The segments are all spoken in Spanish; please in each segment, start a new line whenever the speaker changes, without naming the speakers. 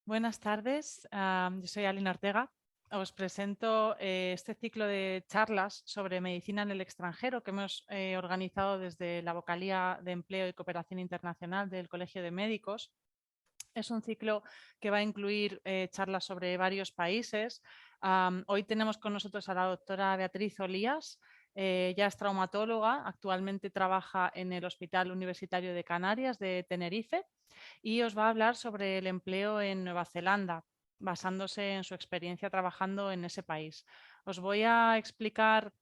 Buenas tardes, yo soy Alina Ortega. Os presento este ciclo de charlas sobre medicina en el extranjero que hemos organizado desde la Vocalía de Empleo y Cooperación Internacional del Colegio de Médicos. Es un ciclo que va a incluir charlas sobre varios países. Hoy tenemos con nosotros a la doctora Beatriz Olías. Ella es traumatóloga, actualmente trabaja en el Hospital Universitario de Canarias de Tenerife y os va a hablar sobre el empleo en Nueva Zelanda, basándose en su experiencia trabajando en ese país. Os voy a explicar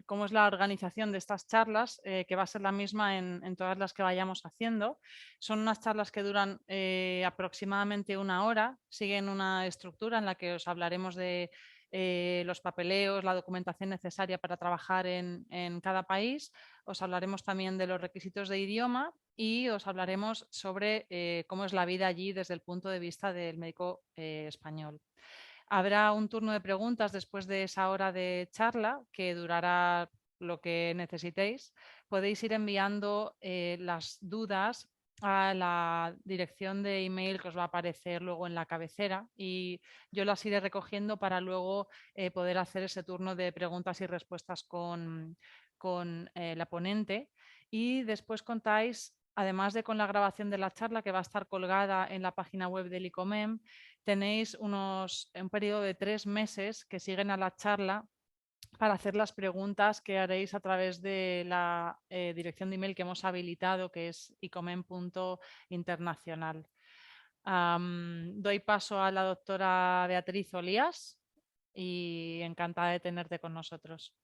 cómo es la organización de estas charlas, que va a ser la misma en todas las que vayamos haciendo. Son unas charlas que duran aproximadamente 1 hora, siguen una estructura en la que os hablaremos de los papeleos, la documentación necesaria para trabajar en cada país. Os hablaremos también de los requisitos de idioma y os hablaremos sobre cómo es la vida allí desde el punto de vista del médico español. Habrá un turno de preguntas después de esa hora de charla que durará lo que necesitéis. Podéis ir enviando las dudas a la dirección de email que os va a aparecer luego en la cabecera y yo las iré recogiendo para luego poder hacer ese turno de preguntas y respuestas con la ponente. Y después contáis, además de con la grabación de la charla que va a estar colgada en la página web del ICOMEM, tenéis un periodo de 3 meses que siguen a la charla para hacer las preguntas que haréis a través de la dirección de email que hemos habilitado, que es icomen.internacional. Doy paso a la doctora Beatriz Olías y encantada de tenerte con nosotros.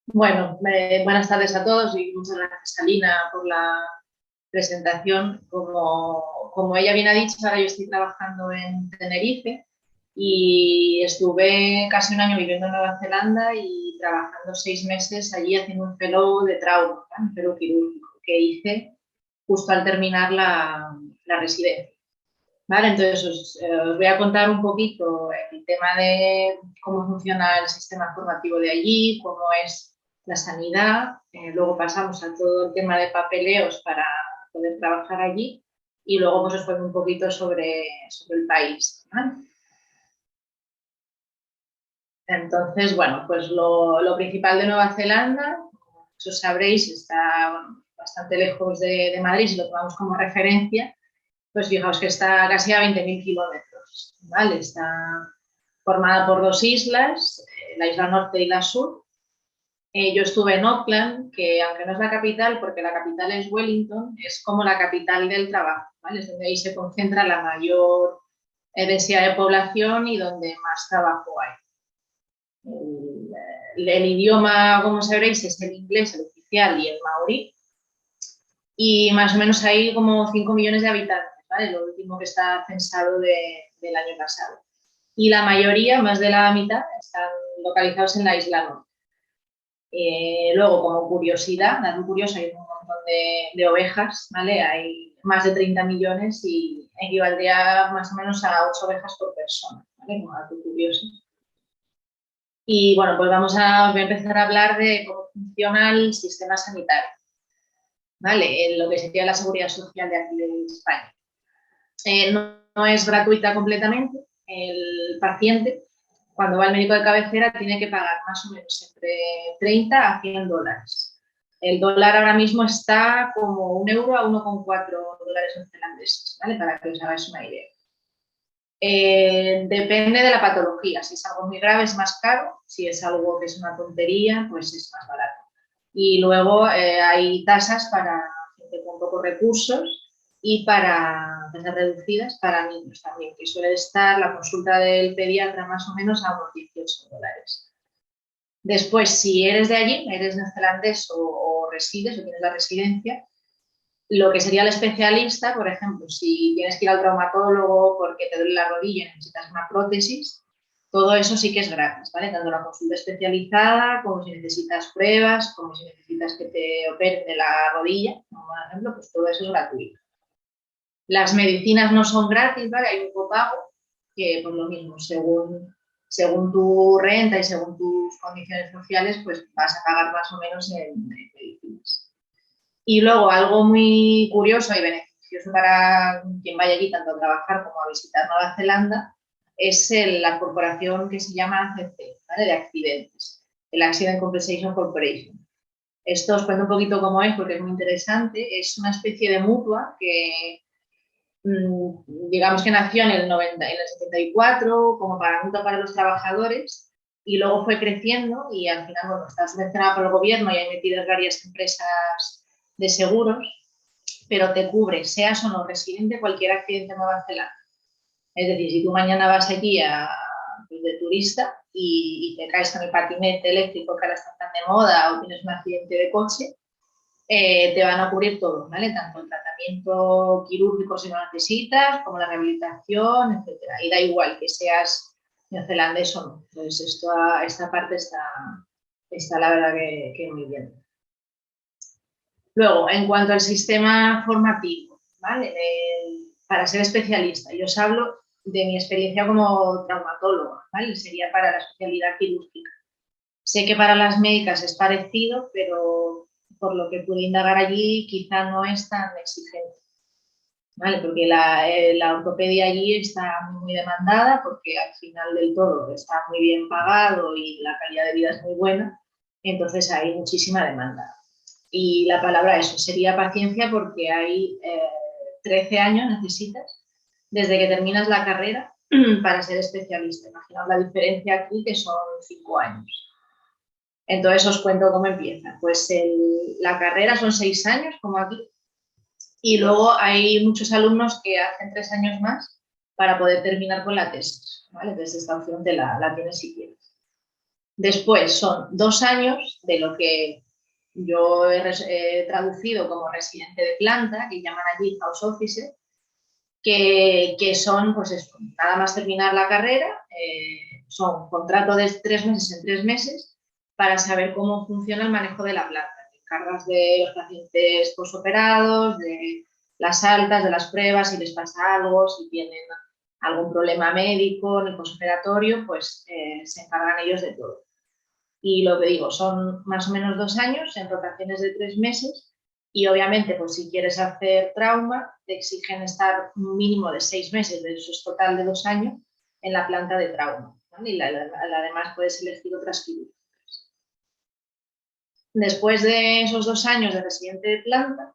Bueno, buenas tardes a todos y muchas gracias, Alina, por la presentación. Como ella bien ha dicho, ahora yo estoy trabajando en Tenerife y estuve casi un año viviendo en Nueva Zelanda y trabajando 6 meses allí haciendo un fellow de trauma, un fellow quirúrgico que hice justo al terminar la residencia. Vale, entonces os voy a contar un poquito el tema de cómo funciona el sistema formativo de allí, cómo es la sanidad, luego pasamos a todo el tema de papeleos para poder trabajar allí y luego pues os cuento un poquito sobre el país, ¿vale? Entonces, bueno, pues lo principal de Nueva Zelanda, como muchos sabréis, está bastante lejos de Madrid, si lo tomamos como referencia, pues fijaos que está casi a 20.000 kilómetros, ¿vale? Está formada por 2 islas, la isla norte y la sur. Yo estuve en Auckland, que aunque no es la capital, porque la capital es Wellington, es como la capital del trabajo, ¿vale? Es donde ahí se concentra la mayor densidad de población y donde más trabajo hay. El idioma, como sabréis, es el inglés, el oficial, y el maorí. Y más o menos hay como 5 millones de habitantes, ¿vale? Lo último que está censado del año pasado. Y la mayoría, más de la mitad, están localizados en la isla norte. Luego, como curiosidad, dato curioso, hay un montón de ovejas, ¿vale? Hay más de 30 millones y equivaldría más o menos a 8 ovejas por persona, ¿vale? Como dato curioso. Y bueno, pues voy a empezar a hablar de cómo funciona el sistema sanitario, ¿vale? En lo que sería la seguridad social de aquí de España. No es gratuita completamente. El paciente, cuando va al médico de cabecera, tiene que pagar más o menos entre 30 a 100 dólares. El dólar ahora mismo está como 1 euro a 1,4 dólares neozelandeses, ¿vale? Para que os hagáis una idea. Depende de la patología. Si es algo muy grave es más caro, si es algo que es una tontería, pues es más barato. Y luego hay tasas para gente con pocos recursos y para tasas reducidas para niños también, que suele estar la consulta del pediatra más o menos a unos 18 dólares. Después, si eres de allí, eres neozelandés o resides o tienes la residencia, lo que sería el especialista, por ejemplo, si tienes que ir al traumatólogo porque te duele la rodilla y necesitas una prótesis, todo eso sí que es gratis, ¿vale? Tanto la consulta especializada, como si necesitas pruebas, como si necesitas que te operen de la rodilla, como por ejemplo, pues todo eso es gratuito. Las medicinas no son gratis, ¿vale? Hay un copago que, pues lo mismo, según tu renta y según tus condiciones sociales, pues vas a pagar más o menos en medicinas. Y luego algo muy curioso y beneficioso para quien vaya allí tanto a trabajar como a visitar Nueva Zelanda es la corporación que se llama ACC, ¿vale? De accidentes, el Accident Compensation Corporation. Esto os cuento un poquito cómo es porque es muy interesante. Es una especie de mutua que digamos que nació en el 90, en el 74 como mutua para los trabajadores y luego fue creciendo y al final, bueno, está subvencionada por el gobierno y hay metidas varias empresas de seguros, pero te cubre, seas o no residente, cualquier accidente en Nueva Zelanda. Es decir, si tú mañana vas aquí pues, de turista y te caes con el patinete eléctrico que ahora está tan de moda o tienes un accidente de coche, te van a cubrir todo, ¿vale? Tanto el tratamiento quirúrgico si lo necesitas, como la rehabilitación, etcétera. Y da igual que seas neozelandés o no. Entonces, esta parte está la verdad que muy bien. Luego, en cuanto al sistema formativo, ¿vale? Para ser especialista, yo os hablo de mi experiencia como traumatóloga, ¿vale? Sería para la especialidad quirúrgica. Sé que para las médicas es parecido, pero por lo que pude indagar allí quizá no es tan exigente, ¿vale? Porque la ortopedia allí está muy demandada porque al final del todo está muy bien pagado y la calidad de vida es muy buena, entonces hay muchísima demanda. Y la palabra eso sería paciencia porque hay 13 años necesitas desde que terminas la carrera para ser especialista. Imaginaos la diferencia aquí que son 5 años. Entonces os cuento cómo empieza. Pues la carrera son 6 años, como aquí, y luego hay muchos alumnos que hacen 3 años más para poder terminar con la tesis, ¿vale? Entonces esta opción la tienes si quieres. Después son 2 años de lo que yo he traducido como residente de planta, que llaman allí house officer, que son, pues eso, nada más terminar la carrera, son contrato de 3 meses en 3 meses para saber cómo funciona el manejo de la planta. Te encargas de los pacientes posoperados, de las altas, de las pruebas, si les pasa algo, si tienen algún problema médico en el posoperatorio, pues se encargan ellos de todo. Y lo que digo, son más o menos 2 años en rotaciones de 3 meses y obviamente pues si quieres hacer trauma te exigen estar un mínimo de 6 meses, de eso es total de 2 años, en la planta de trauma, ¿vale? Y además puedes elegir otras quirúrgicas. Después de esos 2 años de residente de planta,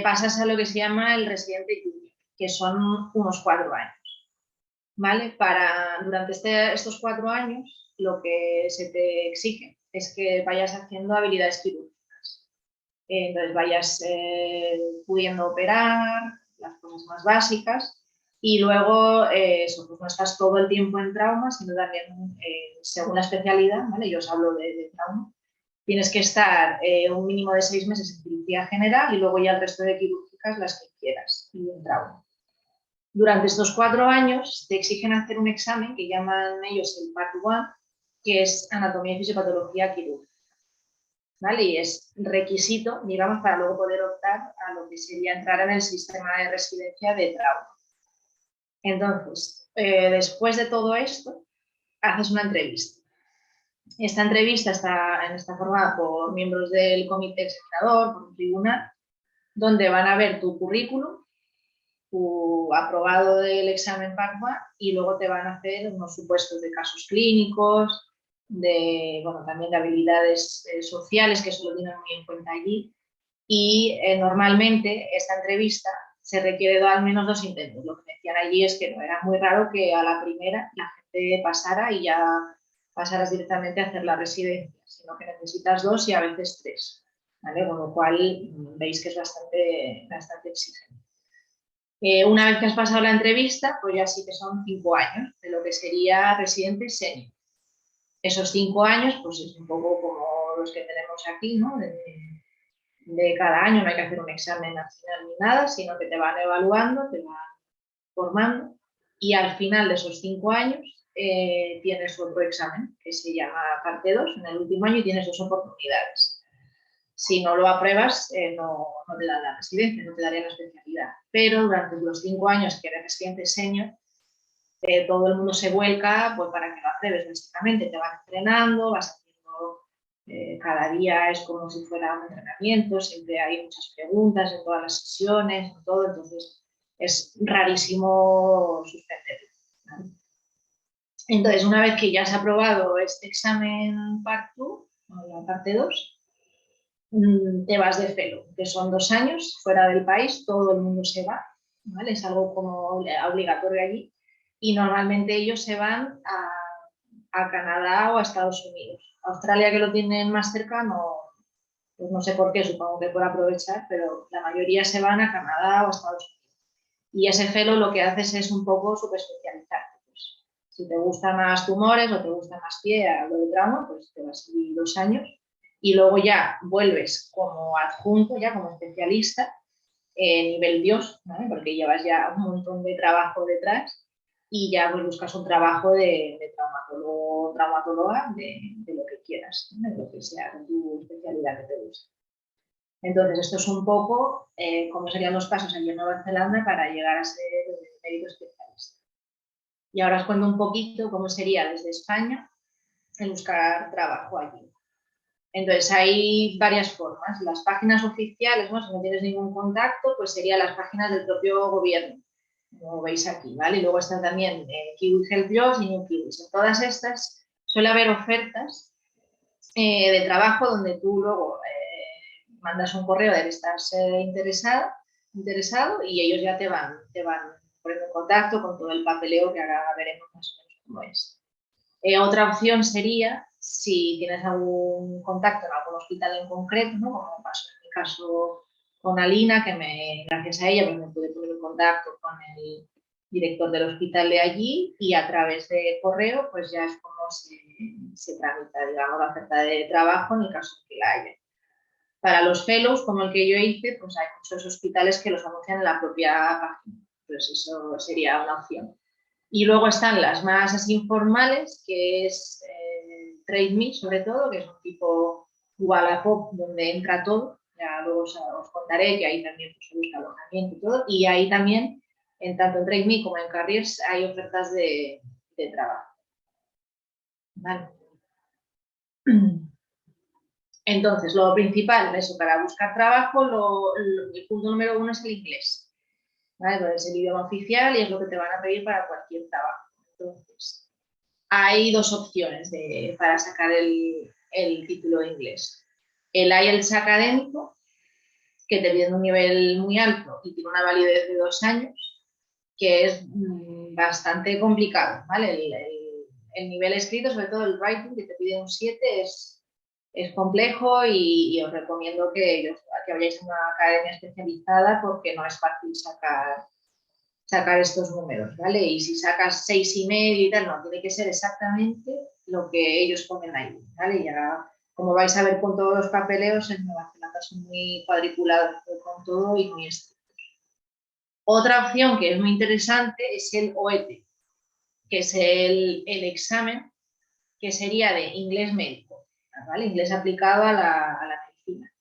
pasas a lo que se llama el residente junior, que son unos 4 años, ¿vale? Durante estos 4 años lo que se te exige es que vayas haciendo habilidades quirúrgicas. Entonces vayas pudiendo operar, las cosas más básicas, y luego eso, pues no estás todo el tiempo en trauma, sino también según la especialidad, ¿vale? Yo os hablo de trauma. Tienes que estar un mínimo de 6 meses en cirugía general y luego ya el resto de quirúrgicas las que quieras y en trauma. Durante estos 4 años te exigen hacer un examen que llaman ellos el Part 1, que es anatomía y fisiopatología quirúrgica, ¿vale? Y es requisito, digamos, para luego poder optar a lo que sería entrar en el sistema de residencia de trauma. Entonces, después de todo esto, haces una entrevista. Esta entrevista está formada por miembros del comité examinador, por un tribunal, donde van a ver tu currículum, tu aprobado del examen PACMA, y luego te van a hacer unos supuestos de casos clínicos, bueno, también de habilidades sociales, que eso lo tienen muy en cuenta allí. Y normalmente esta entrevista se requiere de al menos 2 intentos. Lo que decían allí es que no era muy raro que a la primera la gente pasara y ya pasaras directamente a hacer la residencia, sino que necesitas 2 y a veces 3, ¿vale? Con lo cual veis que es bastante exigente. Una vez que has pasado la entrevista, pues ya sí que son 5 años de lo que sería residente senior. Esos 5 años, pues es un poco como los que tenemos aquí, ¿no? De cada año, no hay que hacer un examen al final ni nada, sino que te van evaluando, te van formando, y al final de esos 5 años tienes otro examen que se llama parte 2 en el último año, y tienes 2 oportunidades. Si no lo apruebas, no te dan la residencia, no te darían la especialidad. Pero durante los 5 años que eres residente senior, todo el mundo se vuelca pues, para que lo apruebes, básicamente. Te van entrenando, vas haciendo, cada día es como si fuera un entrenamiento, siempre hay muchas preguntas en todas las sesiones, en todo, entonces es rarísimo suspenderlo, ¿vale? Entonces, una vez que ya has aprobado este examen Part 2, o la parte 2, te vas de fellow, que son 2 años fuera del país, todo el mundo se va, ¿vale? Es algo como obligatorio allí, y normalmente ellos se van a Canadá o a Estados Unidos. Australia, que lo tienen más cerca, pues no sé por qué, supongo que por aprovechar, pero la mayoría se van a Canadá o a Estados Unidos. Y ese fellow lo que haces es un poco subespecializarte. Pues, si te gustan más tumores o te gusta más pie, algo de trauma, pues te vas a ir 2 años y luego ya vuelves como adjunto, ya como especialista, nivel Dios, ¿vale? Porque llevas ya un montón de trabajo detrás y ya pues, buscas un trabajo de traumatólogo, traumatóloga, de lo que quieras, ¿no? De lo que sea tu especialidad que te guste. Entonces, esto es un poco cómo serían los pasos allí en Nueva Zelanda para llegar a ser médico especialista. Y ahora os cuento un poquito cómo sería desde España el buscar trabajo allí. Entonces, hay varias formas. Las páginas oficiales, ¿no? Si no tienes ningún contacto, pues serían las páginas del propio gobierno, como veis aquí, ¿vale? Y luego están también Kiwi Health Jobs y New Kiwis. En todas estas suele haber ofertas de trabajo donde tú luego mandas un correo de que estás interesado, y ellos ya te van poniendo en contacto con todo el papeleo que ahora veremos más o menos cómo es. Otra opción sería, si tienes algún contacto en algún hospital en concreto, ¿no? Como pasó en mi caso con Alina, que gracias a ella pues me pude poner en contacto con el director del hospital de allí, y a través de correo pues ya es como se tramita, digamos, la oferta de trabajo en el caso de que la haya. Para los fellows, como el que yo hice, pues hay muchos hospitales que los anuncian en la propia página. Entonces eso sería una opción. Y luego están las más así informales, que es TradeMe, sobre todo, que es un tipo Wallapop donde entra todo. Ya luego os contaré que ahí también pues, se busca alojamiento y todo. Y ahí también, tanto en TradeMe como en Careers, hay ofertas de trabajo. Vale. Entonces, lo principal, eso, para buscar trabajo, el punto número 1 es el inglés, ¿vale? Pues es el idioma oficial y es lo que te van a pedir para cualquier trabajo. Entonces, hay 2 opciones para sacar el título de inglés. El IELTS académico, que te pide un nivel muy alto y tiene una validez de 2 años, que es bastante complicado, ¿vale? El nivel escrito, sobre todo el writing, que te pide un 7, es complejo, y os recomiendo que vayáis a una academia especializada porque no es fácil sacar estos números, ¿vale? Y si sacas 6,5 y tal, no, tiene que ser exactamente lo que ellos ponen ahí, ¿vale? Ya, como vais a ver con todos los papeleos, en Nueva Zelanda son muy cuadriculados con todo y muy estrictos. Otra opción que es muy interesante es el OET, que es el examen que sería de inglés médico, ¿vale? Inglés aplicado a la medicina.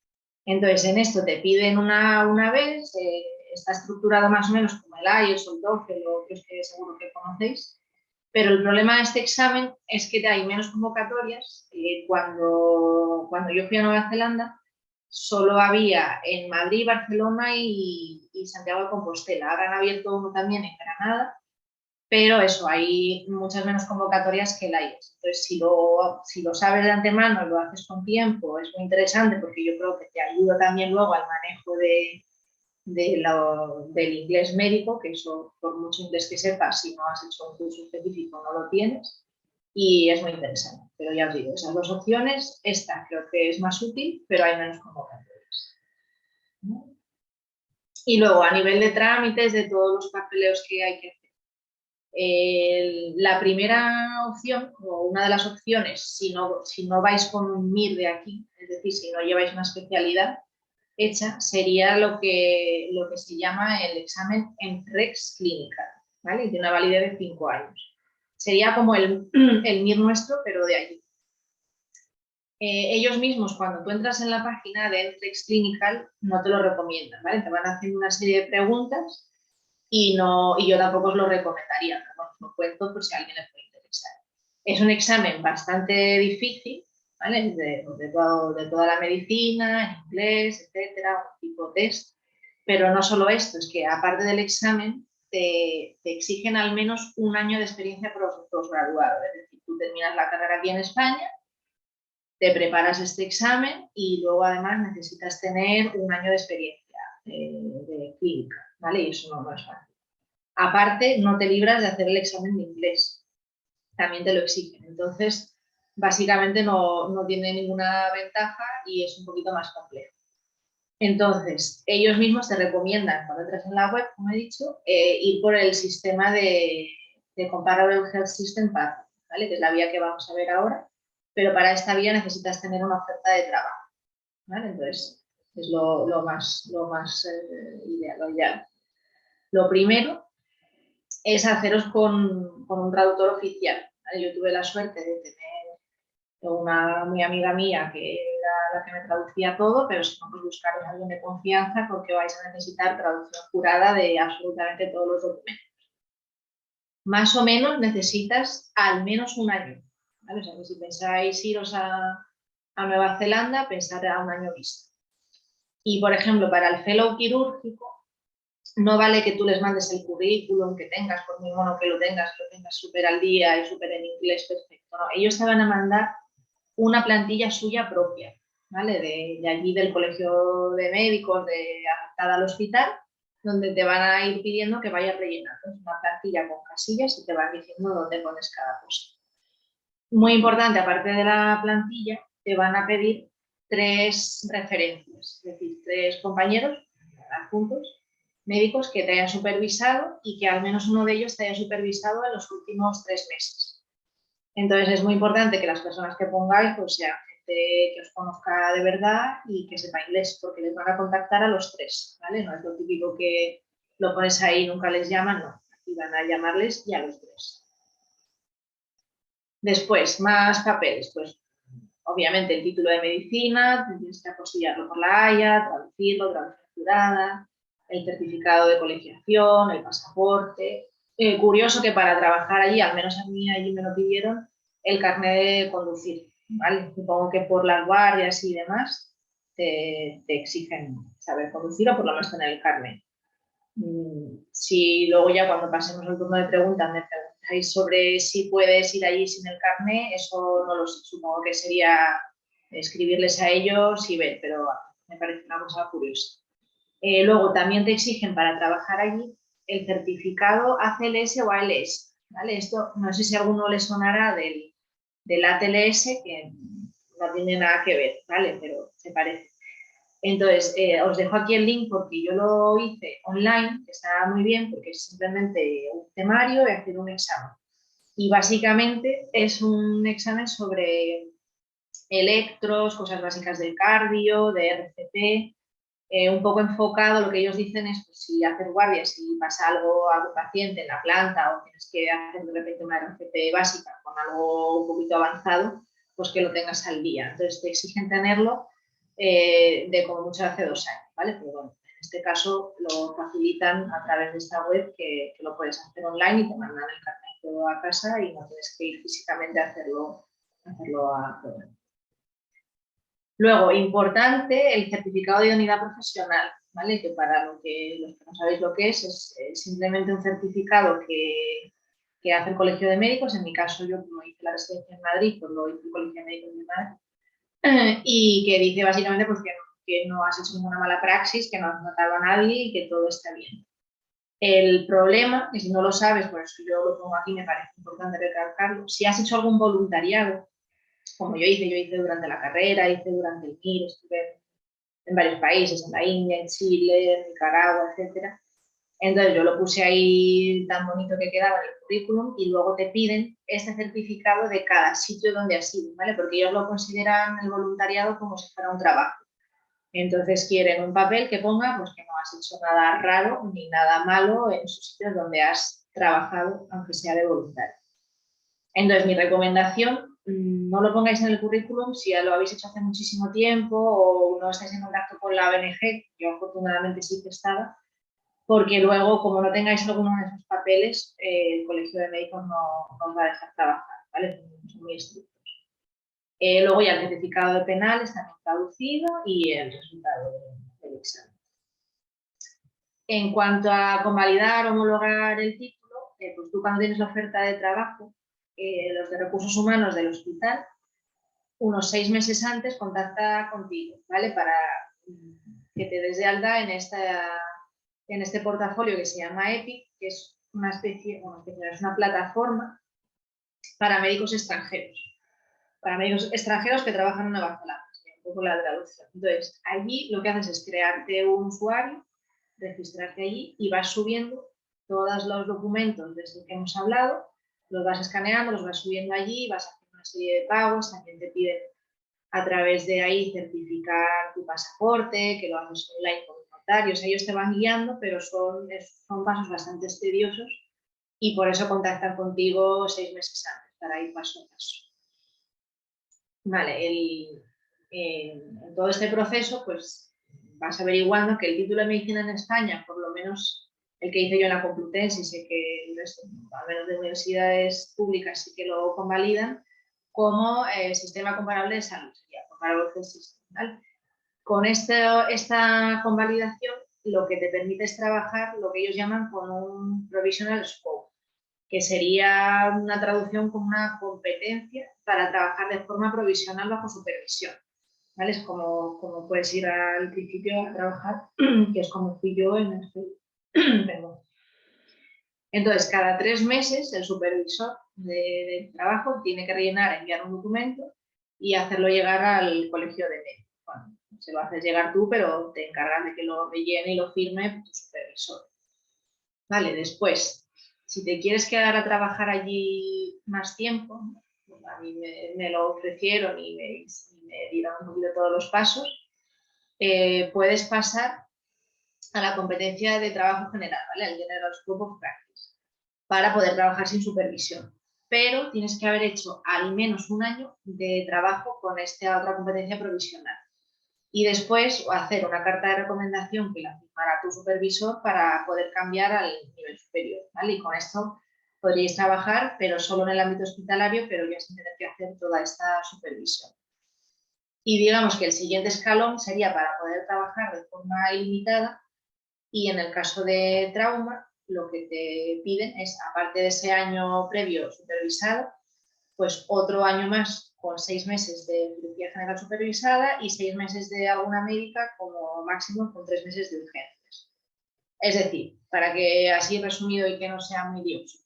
Entonces, en esto te piden una vez, está estructurado más o menos como el IELTS o el TOEFL, que seguro que conocéis, Pero el problema de este examen es que hay menos convocatorias. Cuando yo fui a Nueva Zelanda, solo había en Madrid, Barcelona y Santiago de Compostela. Ahora han abierto uno también en Granada, pero eso, hay muchas menos convocatorias que el IELTS. Entonces, si lo sabes de antemano y lo haces con tiempo, es muy interesante porque yo creo que te ayuda también luego al manejo del inglés médico, que eso, por mucho inglés que sepas, si no has hecho un curso específico no lo tienes, y es muy interesante. Pero ya os digo, esas dos opciones, esta creo que es más útil, pero hay menos convocatorias, ¿no? Y luego, a nivel de trámites, de todos los papeleos que hay que hacer, la primera opción, o una de las opciones, si no vais con un MIR de aquí, es decir, si no lleváis una especialidad hecha, sería lo que se llama el examen NCLEX Clinical, ¿vale? De una validez de 5 años. Sería como el MIR nuestro, pero de allí. Ellos mismos, cuando tú entras en la página de NCLEX Clinical, no te lo recomiendan, ¿vale? Te van haciendo una serie de preguntas y yo tampoco os lo recomendaría, pero bueno, os lo cuento por si a alguien le puede interesar. Es un examen bastante difícil, ¿vale? De toda la medicina, en inglés, etcétera, un tipo de test. Pero no solo esto, es que aparte del examen, te exigen al menos un año de experiencia posgraduado. Es decir, tú terminas la carrera aquí en España, te preparas este examen y luego además necesitas tener un año de experiencia de clínica, ¿vale? Y eso no es fácil. Aparte, no te libras de hacer el examen de inglés, también te lo exigen. Entonces, básicamente no tiene ninguna ventaja y es un poquito más complejo. Entonces, ellos mismos te recomiendan, cuando entras en la web, como he dicho, ir por el sistema de Comparable Health System Path, ¿vale? Que es la vía que vamos a ver ahora, pero para esta vía necesitas tener una oferta de trabajo, ¿vale? Entonces, es lo más ideal. Lo primero es haceros con un traductor oficial, ¿vale? Yo tuve la suerte de tener una muy amiga mía que era la que me traducía todo, pero si no, pues buscaros a alguien de confianza porque vais a necesitar traducción jurada de absolutamente todos los documentos. Más o menos necesitas al menos un año, ¿vale? O sea, que si pensáis iros a Nueva Zelanda, pensad a un año vista. Y, por ejemplo, para el fellow quirúrgico, no vale que tú les mandes el currículum que tengas, por muy mono que lo tengas súper al día y súper en inglés perfecto. No, ellos te van a mandar una plantilla suya propia, ¿vale? De allí del colegio de médicos, adaptada al hospital, donde te van a ir pidiendo que vayas rellenando. Es una plantilla con casillas y te van diciendo dónde pones cada cosa. Muy importante, aparte de la plantilla, te van a pedir 3 referencias, es decir, 3 compañeros adjuntos médicos que te hayan supervisado y que al menos uno de ellos te haya supervisado en los últimos 3 meses. Entonces es muy importante que las personas que pongáis pues sean gente que os conozca de verdad y que sepa inglés, porque les van a contactar a los 3, ¿vale? No es lo típico que lo pones ahí y nunca les llaman, no. Aquí van a llamarles y a los 3. Después, más papeles, pues obviamente el título de medicina, tienes que apostillarlo por la Haya, traducirlo, traducción jurada, el certificado de colegiación, el pasaporte. Curioso que para trabajar allí, al menos a mí allí me lo pidieron, el carnet de conducir, ¿vale? Supongo que por las guardias y demás te exigen saber conducir o por lo menos tener el carnet. Si luego ya cuando pasemos al turno de preguntas me preguntáis sobre si puedes ir allí sin el carnet, eso no lo sé, supongo que sería escribirles a ellos y ver, pero me parece una cosa curiosa. Luego también te exigen para trabajar allí el certificado ACLS o ALS, ¿vale? Esto no sé si a alguno le sonará del ATLS, que no tiene nada que ver, ¿vale? Pero se parece. Entonces, os dejo aquí el link porque yo lo hice online, que está muy bien porque es simplemente un temario y hacer un examen. Y básicamente es un examen sobre electros, cosas básicas del cardio, de RCP, un poco enfocado, lo que ellos dicen es pues, si haces guardia, si pasa algo a tu paciente en la planta o tienes que hacer de repente una RCP básica con algo un poquito avanzado, pues que lo tengas al día. Entonces te exigen tenerlo de como mucho hace 2 años, ¿vale? Pero bueno, en este caso lo facilitan a través de esta web que lo puedes hacer online y te mandan el carnet todo a casa y no tienes que ir físicamente a hacerlo a prueba. Luego, importante, el certificado de idoneidad profesional, ¿vale? Que para los que no sabéis lo que es simplemente un certificado que hace el Colegio de Médicos. En mi caso, yo como hice la residencia en Madrid, pues lo hizo el Colegio de Médicos de Madrid, y que dice básicamente pues, que no has hecho ninguna mala praxis, que no has matado a nadie y que todo está bien. El problema, y si no lo sabes, por eso yo lo pongo aquí, me parece importante recalcarlo, si has hecho algún voluntariado, como yo hice durante la carrera, hice durante el MIR, estuve en varios países, en la India, en Chile, en Nicaragua, etc. Entonces yo lo puse ahí tan bonito que quedaba en el currículum y luego te piden este certificado de cada sitio donde has ido, ¿vale? Porque ellos lo consideran el voluntariado como si fuera un trabajo. Entonces quieren un papel que ponga pues, que no has hecho nada raro ni nada malo en esos sitios donde has trabajado, aunque sea de voluntario. Entonces, mi recomendación, no lo pongáis en el currículum si ya lo habéis hecho hace muchísimo tiempo o no estáis en contacto con la ONG, yo afortunadamente sí que estaba, porque luego, como no tengáis alguno de esos papeles, el Colegio de Médicos no os va a dejar trabajar, ¿vale? Son muy estrictos. Luego ya el certificado de penal está bien traducido y el resultado del examen. En cuanto a convalidar o homologar el título, pues tú cuando tienes la oferta de trabajo, los de recursos humanos del hospital, unos 6 meses antes contacta contigo, ¿vale? Para que te des de alta en este portafolio que se llama EPIC, que es una especie, es una plataforma para médicos extranjeros. Para médicos extranjeros que trabajan en Nueva Zelanda, un poco la traducción. Entonces, allí lo que haces es crearte un usuario, registrarte allí y vas subiendo todos los documentos desde que hemos hablado, los vas escaneando, los vas subiendo allí, vas haciendo una serie de pagos, también te piden a través de ahí certificar tu pasaporte, que lo haces online con notarios, ellos te van guiando, pero son pasos bastante tediosos y por eso contactan contigo 6 meses antes, para ir paso a paso. Vale, en todo este proceso, pues vas averiguando que el título de medicina en España, por lo menos el que hice yo en la Complutense, y sé que el resto, al menos de universidades públicas, sí que lo convalidan, como sistema comparable de salud, sería comparable health system, ¿vale? Con esta convalidación, lo que te permite es trabajar lo que ellos llaman con un provisional scope, que sería una traducción como una competencia para trabajar de forma provisional bajo supervisión. ¿Vale? Es como puedes ir al principio a trabajar, que es como fui yo en perdón. Entonces, cada 3 meses el supervisor de trabajo tiene que rellenar, enviar un documento y hacerlo llegar al colegio de médicos. Bueno, se lo haces llegar tú, pero te encargas de que lo rellene y lo firme tu supervisor. Vale, después, si te quieres quedar a trabajar allí más tiempo, a mí me lo ofrecieron y me dieron un poquito todos los pasos, puedes pasar a la competencia de trabajo general, ¿vale? El General Scope of Practice, para poder trabajar sin supervisión. Pero tienes que haber hecho al menos un año de trabajo con esta otra competencia provisional. Y después hacer una carta de recomendación que la firmará tu supervisor para poder cambiar al nivel superior, ¿vale? Y con esto podríais trabajar, pero solo en el ámbito hospitalario, pero ya sin tener que hacer toda esta supervisión. Y digamos que el siguiente escalón sería para poder trabajar de forma ilimitada y en el caso de trauma, lo que te piden es, aparte de ese año previo supervisado, pues otro año más con 6 meses de cirugía general supervisada y 6 meses de alguna médica como máximo con 3 meses de urgencias. Es decir, para que así resumido y que no sea muy dioso,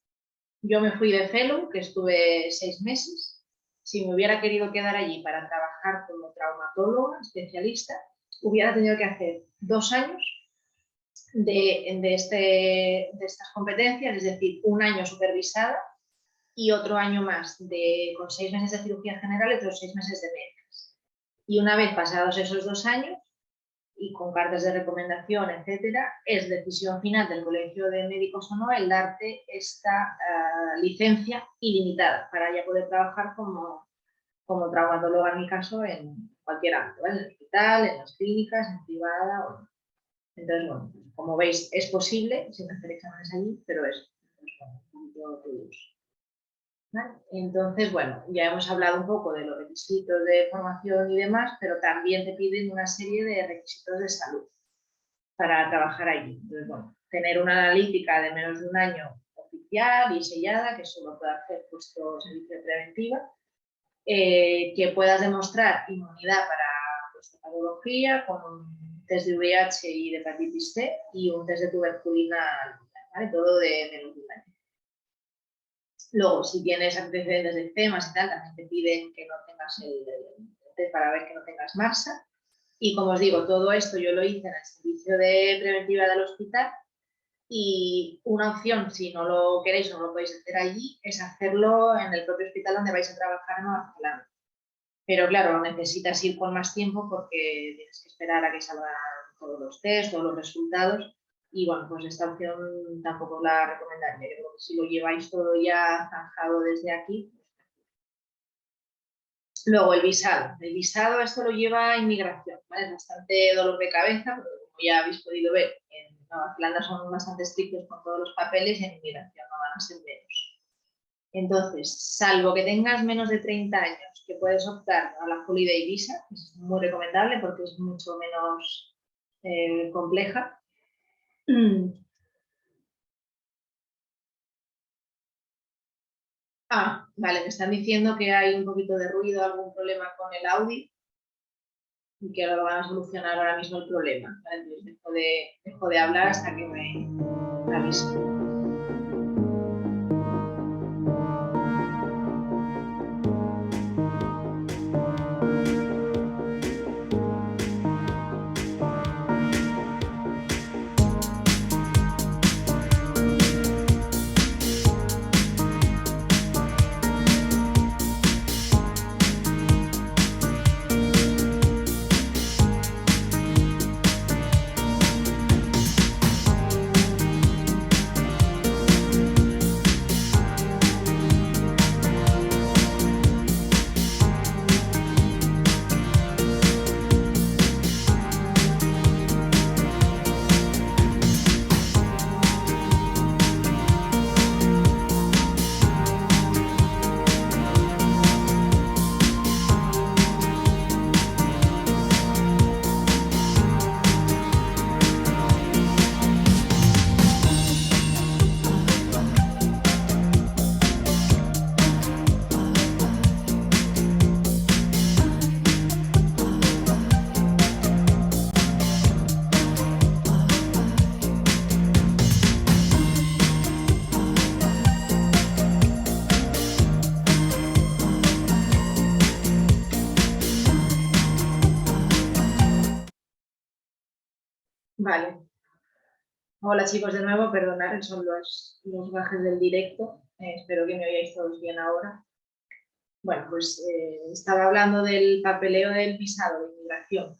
yo me fui de fellow, que estuve 6 meses. Si me hubiera querido quedar allí para trabajar como traumatóloga especialista, hubiera tenido que hacer 2 años de estas competencias, es decir, un año supervisada y otro año más con 6 meses de cirugía general y otros 6 meses de médicas. Y una vez pasados esos 2 años y con cartas de recomendación, etcétera, es decisión final del Colegio de Médicos o no el darte esta licencia ilimitada para ya poder trabajar como traumatóloga, en mi caso, en cualquier ámbito, ¿vale? En el hospital, en las clínicas, en privada. Entonces, bueno, como veis, es posible sin hacer exámenes allí, pero es un poquito tedioso. ¿vale? Entonces, bueno, ya hemos hablado un poco de los requisitos de formación y demás, pero también te piden una serie de requisitos de salud para trabajar allí. Entonces, bueno, tener una analítica de menos de un año oficial y sellada, que solo puede hacer vuestro servicio de preventiva, que puedas demostrar inmunidad para vuestra patología con un test de VIH y de hepatitis C y un test de tuberculina, ¿vale? Todo de menos de un año. Luego, si tienes antecedentes de enfermas y tal, también te piden que no tengas el test para ver que no tengas MARSA. Y como os digo, todo esto yo lo hice en el servicio de preventiva del hospital y una opción, si no lo queréis o no lo podéis hacer allí, es hacerlo en el propio hospital donde vais a trabajar en Nueva Zelanda. Pero claro, necesitas ir con más tiempo porque tienes que esperar a que salgan todos los test, todos los resultados. Y bueno, pues esta opción tampoco la recomendaría. Yo creo que si lo lleváis todo ya zanjado desde aquí. Luego el visado. El visado esto lo lleva inmigración, ¿vale? Es bastante dolor de cabeza, porque como ya habéis podido ver, en Nueva Zelanda son bastante estrictos con todos los papeles y en inmigración no van a ser menos. Entonces, salvo que tengas menos de 30 años, que puedes optar a la Holiday Visa, que es muy recomendable porque es mucho menos compleja. Ah, vale, me están diciendo que hay un poquito de ruido, algún problema con el audio y que lo van a solucionar ahora mismo el problema. ¿Vale? Entonces dejo de hablar hasta que me avisen. Vale. Hola chicos de nuevo, perdonad, son los gajes del directo. Espero que me oigáis todos bien ahora. Bueno, pues estaba hablando del papeleo del visado de inmigración.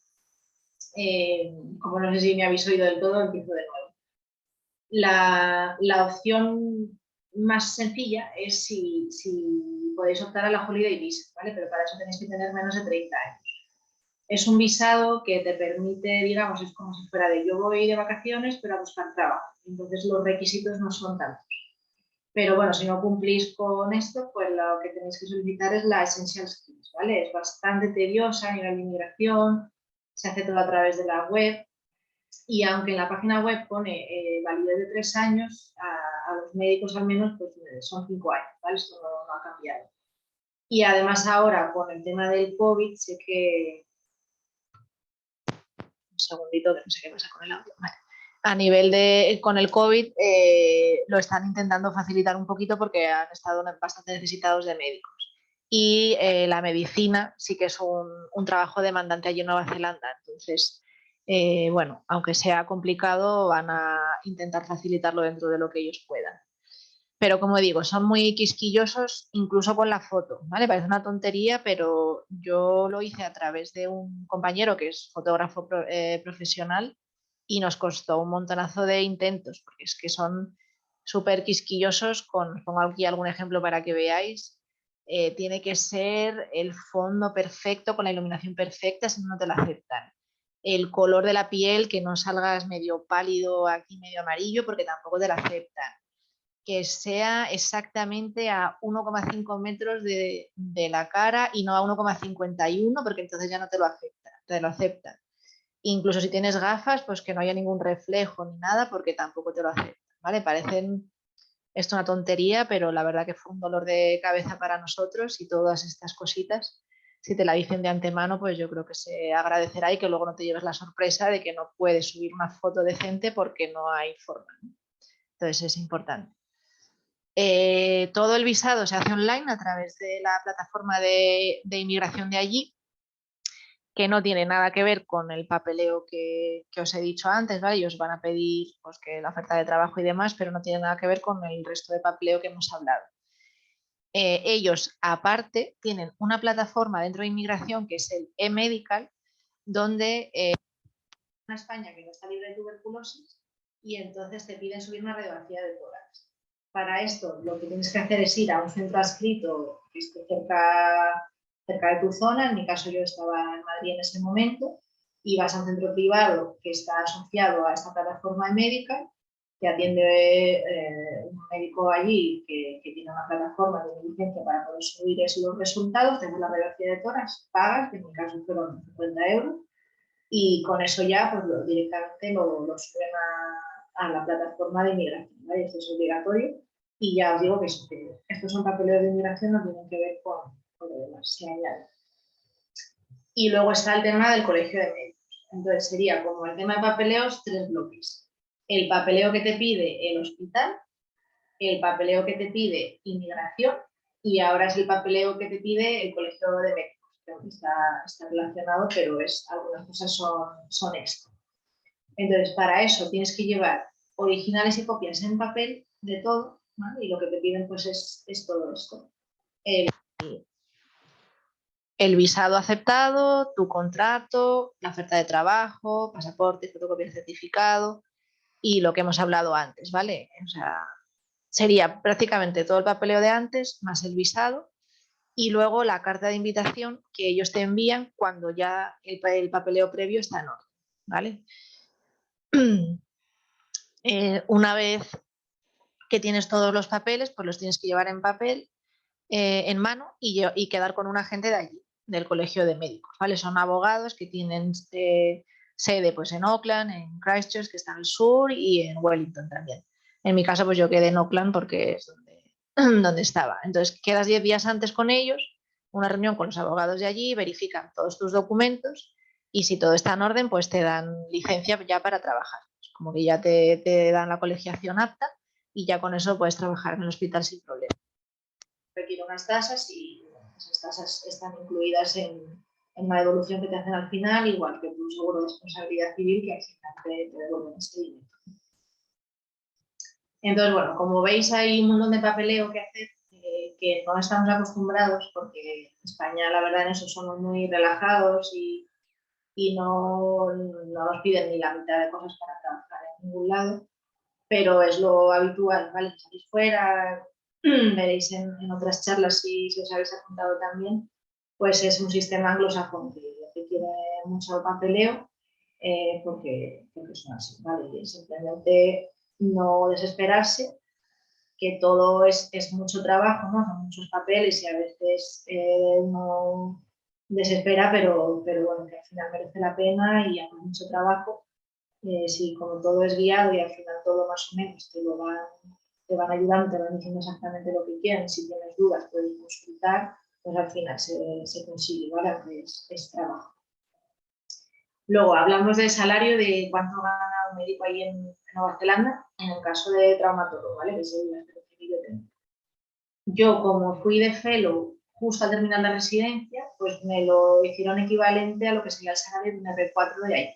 Como no sé si me habéis oído del todo, empiezo de nuevo. La opción más sencilla es si podéis optar a la Holiday Visa, ¿vale? Pero para eso tenéis que tener menos de 30 años. Es un visado que te permite, digamos, es como si fuera de yo voy de vacaciones, pero a buscar trabajo. Entonces los requisitos no son tantos. Pero bueno, si no cumplís con esto, pues lo que tenéis que solicitar es la Essential Skills, ¿vale? Es bastante tediosa a nivel de inmigración, se hace todo a través de la web y aunque en la página web pone validez de 3 años, a los médicos al menos pues son 5 años, ¿vale? Esto no ha cambiado. Y además ahora con el tema del COVID, sé que... Un segundito que no sé qué pasa con el audio. Vale. A nivel de, con el COVID, lo están intentando facilitar un poquito porque han estado bastante necesitados de médicos. Y la medicina sí que es un trabajo demandante allí en Nueva Zelanda. Entonces, bueno, aunque sea complicado, van a intentar facilitarlo dentro de lo que ellos puedan. Pero como digo, son muy quisquillosos incluso con la foto, ¿vale? Parece una tontería, pero yo lo hice a través de un compañero que es fotógrafo profesional y nos costó un montonazo de intentos, porque es que son súper quisquillosos con, os pongo aquí algún ejemplo para que veáis, tiene que ser el fondo perfecto con la iluminación perfecta, si no, no te la aceptan. El color de la piel, que no salgas medio pálido aquí, medio amarillo, porque tampoco te la aceptan. que sea exactamente a 1,5 metros de la cara y no a 1,51, porque entonces ya no te lo acepta. Incluso si tienes gafas, pues que no haya ningún reflejo ni nada, porque tampoco te lo aceptan, ¿vale? Parecen esto una tontería, pero la verdad que fue un dolor de cabeza para nosotros, y todas estas cositas, si te la dicen de antemano, pues yo creo que se agradecerá, y que luego no te lleves la sorpresa de que no puedes subir una foto decente porque no hay forma, ¿no? Entonces es importante. Todo el visado se hace online a través de la plataforma de inmigración de allí, que no tiene nada que ver con el papeleo que os he dicho antes, ¿vale? Ellos van a pedir pues, que la oferta de trabajo y demás, pero no tiene nada que ver con el resto de papeleo que hemos hablado. Ellos, aparte, tienen una plataforma dentro de inmigración que es el e-medical, donde en España que no está libre de tuberculosis, y entonces te piden subir una radiografía de tórax. Para esto, lo que tienes que hacer es ir a un centro adscrito que esté cerca de tu zona. En mi caso, yo estaba en Madrid en ese momento, y vas a un centro privado que está asociado a esta plataforma de médica, que atiende un médico allí que tiene una plataforma de licencia para poder subir esos resultados. Tengo la radiografía de tórax, pagas, que en mi caso fueron 50 euros, y con eso ya pues directamente lo suben a la plataforma de inmigración, ¿vale? Esto es obligatorio, y ya os digo que estos son papeleos de inmigración, no tienen que ver con lo demás, se añade. Y luego está el tema del colegio de médicos. Entonces sería como el tema de papeleos, 3 bloques. El papeleo que te pide el hospital, el papeleo que te pide inmigración, y ahora es el papeleo que te pide el colegio de médicos. Está relacionado, pero algunas cosas son extra. Entonces, para eso tienes que llevar originales y copias en papel de todo, ¿vale? Y lo que te piden pues es todo esto. El visado aceptado, tu contrato, la oferta de trabajo, pasaporte, fotocopia de certificado y lo que hemos hablado antes, ¿vale? O sea, sería prácticamente todo el papeleo de antes más el visado, y luego la carta de invitación que ellos te envían cuando ya el papeleo previo está en orden, ¿vale? Una vez que tienes todos los papeles, pues los tienes que llevar en papel, en mano, y quedar con un agente de allí, del colegio de médicos, ¿vale? Son abogados que tienen sede pues en Auckland, en Christchurch, que está al sur, y en Wellington también. En mi caso, pues yo quedé en Auckland porque es donde estaba. Entonces, quedas 10 días antes con ellos, una reunión con los abogados de allí, verifican todos tus documentos, y si todo está en orden, pues te dan licencia ya para trabajar. Como que ya te dan la colegiación apta, y ya con eso puedes trabajar en el hospital sin problema. Requiere unas tasas, y esas tasas están incluidas en una devolución que te hacen al final, igual que tu seguro de responsabilidad civil, que al final te devuelven ese dinero. Entonces, bueno, como veis, hay un montón de papeleo que hacer, que no estamos acostumbrados, porque en España, la verdad, en eso somos muy relajados, y no nos piden ni la mitad de cosas para trabajar en ningún lado, pero es lo habitual, ¿vale? Si salís fuera, veréis en otras charlas, si os habéis apuntado también, pues es un sistema anglosajón que tiene mucho papeleo, porque son así, ¿vale? Y simplemente no desesperarse, que todo es mucho trabajo, ¿no? Son muchos papeles, y a veces uno desespera, pero bueno, que al final merece la pena, y hay mucho trabajo. Si como todo es guiado, y al final todo más o menos te van ayudando, te van diciendo exactamente lo que quieren, si tienes dudas puedes consultar, pues al final se consigue, ¿vale? Aunque es trabajo. Luego hablamos del salario, de cuánto gana un médico ahí en Nueva Zelanda, en el caso de traumatólogo, ¿vale? Que es la experiencia que yo tengo. Yo, como fui de fellow justo al terminar la residencia, pues me lo hicieron equivalente a lo que sería el salario de un R4 de ahí.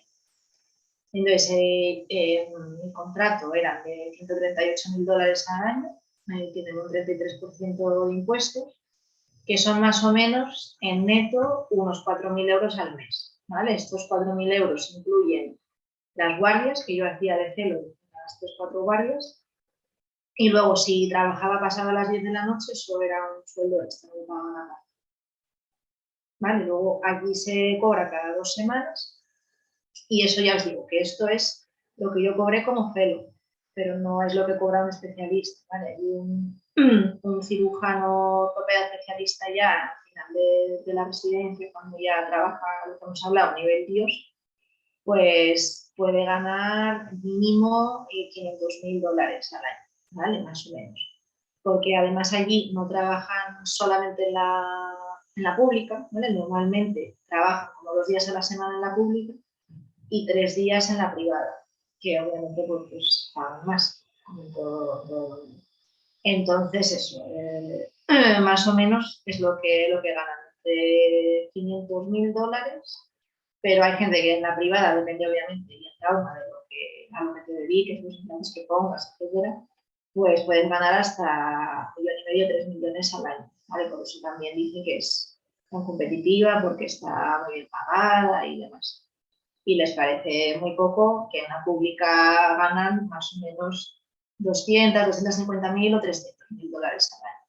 Entonces, mi contrato era de $138.000 al año, tienen un 33% de impuestos, que son más o menos en neto unos 4.000 euros al mes, ¿vale? Estos 4.000 euros incluyen las guardias, que yo hacía de celo, las 3-4 guardias, y luego si trabajaba pasado las 10 de la noche, eso era un sueldo extra, no pagaba nada. ¿Vale? Luego aquí se cobra cada 2 semanas, y eso ya os digo que esto es lo que yo cobré como fellow. pero no es lo que cobra un especialista, ¿vale? Hay un cirujano ortopeda especialista ya al final de la residencia, cuando ya trabaja, lo que hemos hablado, a nivel Dios, pues puede ganar mínimo $500.000 al año, ¿vale? Más o menos. Porque además allí no trabajan solamente en la pública, ¿vale? Normalmente trabajan como 2 días a la semana en la pública y 3 días en la privada, que obviamente pues pagan más. Entonces eso, más o menos es lo que ganan, de $500.000, pero hay gente que en la privada, depende obviamente y el trauma de a lo que te dediques, los implantes que pongas, etcétera, pues puedes ganar hasta 1,5 millones, 3 millones al año, ¿vale? Por eso también dicen que es tan competitiva, porque está muy bien pagada y demás. Y les parece muy poco que en la pública ganan más o menos 250.000 o $300.000 al año,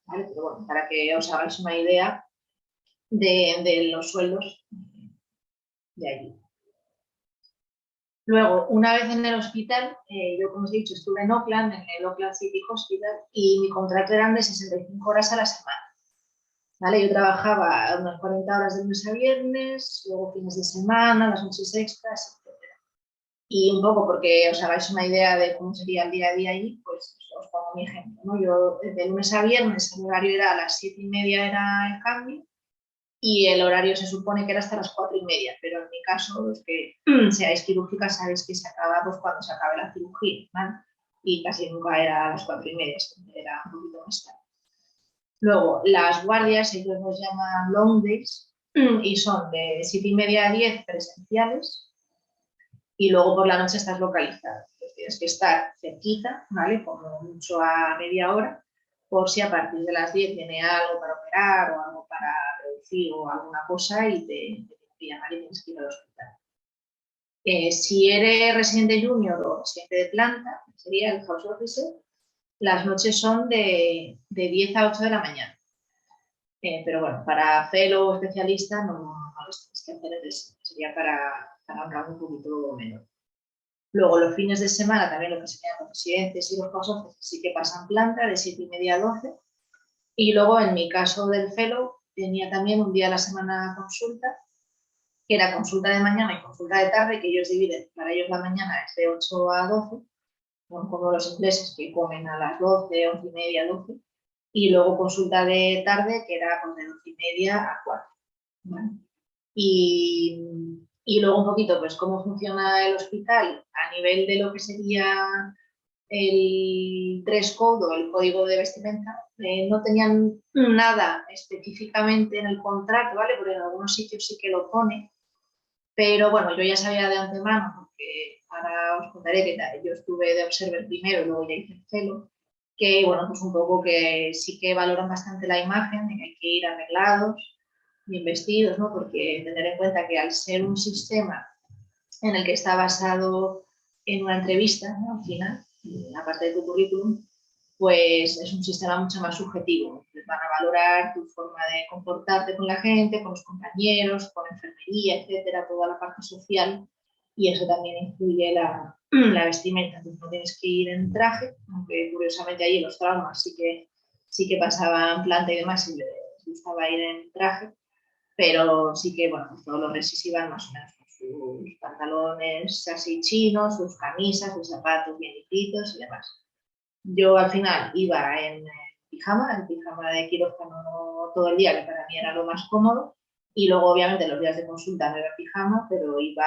¿vale? Pero bueno, para que os hagáis una idea de los sueldos de allí. Luego, una vez en el hospital, yo como os he dicho, estuve en Auckland, en el Auckland City Hospital, y mi contrato eran de 65 horas a la semana. ¿Vale? Yo trabajaba unas 40 horas de lunes a viernes, luego fines de semana, las noches extras, etc. Y un poco porque os hagáis una idea de cómo sería el día a día allí, pues os pongo mi ejemplo, ¿no? Yo de lunes a viernes el horario era a las 7:30 era el cambio, y el horario se supone que era hasta las 4:30, pero en mi caso, los que seáis quirúrgicas sabéis que se acaba pues, cuando se acabe la cirugía, ¿vale? Y casi nunca era a las 4:30, era un poquito más tarde. Luego, las guardias, ellos nos llaman long days, y son de 7:30 a 10 presenciales, y luego por la noche estás localizado. Entonces, tienes que estar cerquita, ¿vale? Como mucho a media hora, por si a partir de las 10 viene algo para operar o algo para reducir o alguna cosa y te llaman y tienes que ir al hospital. Si eres residente junior o residente de planta, sería el house officer, las noches son de 10 a 8 de la mañana. Pero bueno, para fellow o especialista no los tienes que hacer, sería para un rango un poquito menor. Luego, los fines de semana, también lo que serían los residentes y los house officers sí que pasan planta de 7:30 a 12. Y luego, en mi caso del fellow, tenía también un día a la semana consulta, que era consulta de mañana y consulta de tarde, que ellos dividen, para ellos la mañana es de 8 a 12, como los ingleses que comen a las 12, 11:30, 12, y luego consulta de tarde, que era pues, de 12:30 a 4. ¿Vale? Y luego un poquito, pues, cómo funciona el hospital a nivel de lo que sería el dress code o el código de vestimenta. No tenían nada específicamente en el contrato, ¿vale? Porque en algunos sitios sí que lo pone, pero bueno, yo ya sabía de antemano, porque ahora os contaré que yo estuve de observer primero y luego ya hice el celo, que bueno, pues un poco que sí que valoran bastante la imagen, de que hay que ir arreglados, bien vestidos, ¿no? Porque tener en cuenta que al ser un sistema en el que está basado en una entrevista, ¿no? Al final, aparte de tu currículum, pues es un sistema mucho más subjetivo. Van a valorar tu forma de comportarte con la gente, con los compañeros, con la enfermería, etcétera, toda la parte social, y eso también incluye la vestimenta. Entonces no tienes que ir en traje, aunque curiosamente ahí los traumas sí que pasaban planta y demás y les gustaba ir en traje, pero sí que, bueno, pues todos los resis iban más o menos con sus pantalones así chinos, sus camisas, sus zapatos bien limpitos y demás. Yo al final iba en pijama de quirófano todo el día, que para mí era lo más cómodo, y luego obviamente los días de consulta no era en pijama, pero iba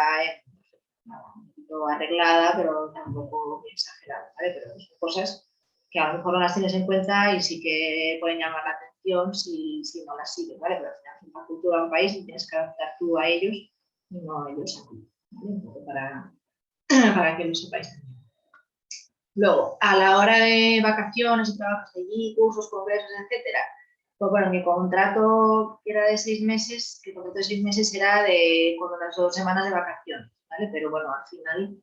un poquito arreglada, pero tampoco muy exagerada, ¿vale? Pero son cosas que a lo mejor no las tienes en cuenta y sí que pueden llamar la atención si no las sigues, ¿vale? Pero al final es una cultura de un país y tienes que adaptar tú a ellos y no ellos a ti, ¿vale? Un poco para que lo sepáis también. Luego, a la hora de vacaciones y trabajos de allí, cursos, congresos, etcétera, pues bueno, mi contrato que era de 6 meses, que el contrato de 6 meses era con unas 2 semanas de vacaciones, ¿vale? Pero bueno, al final,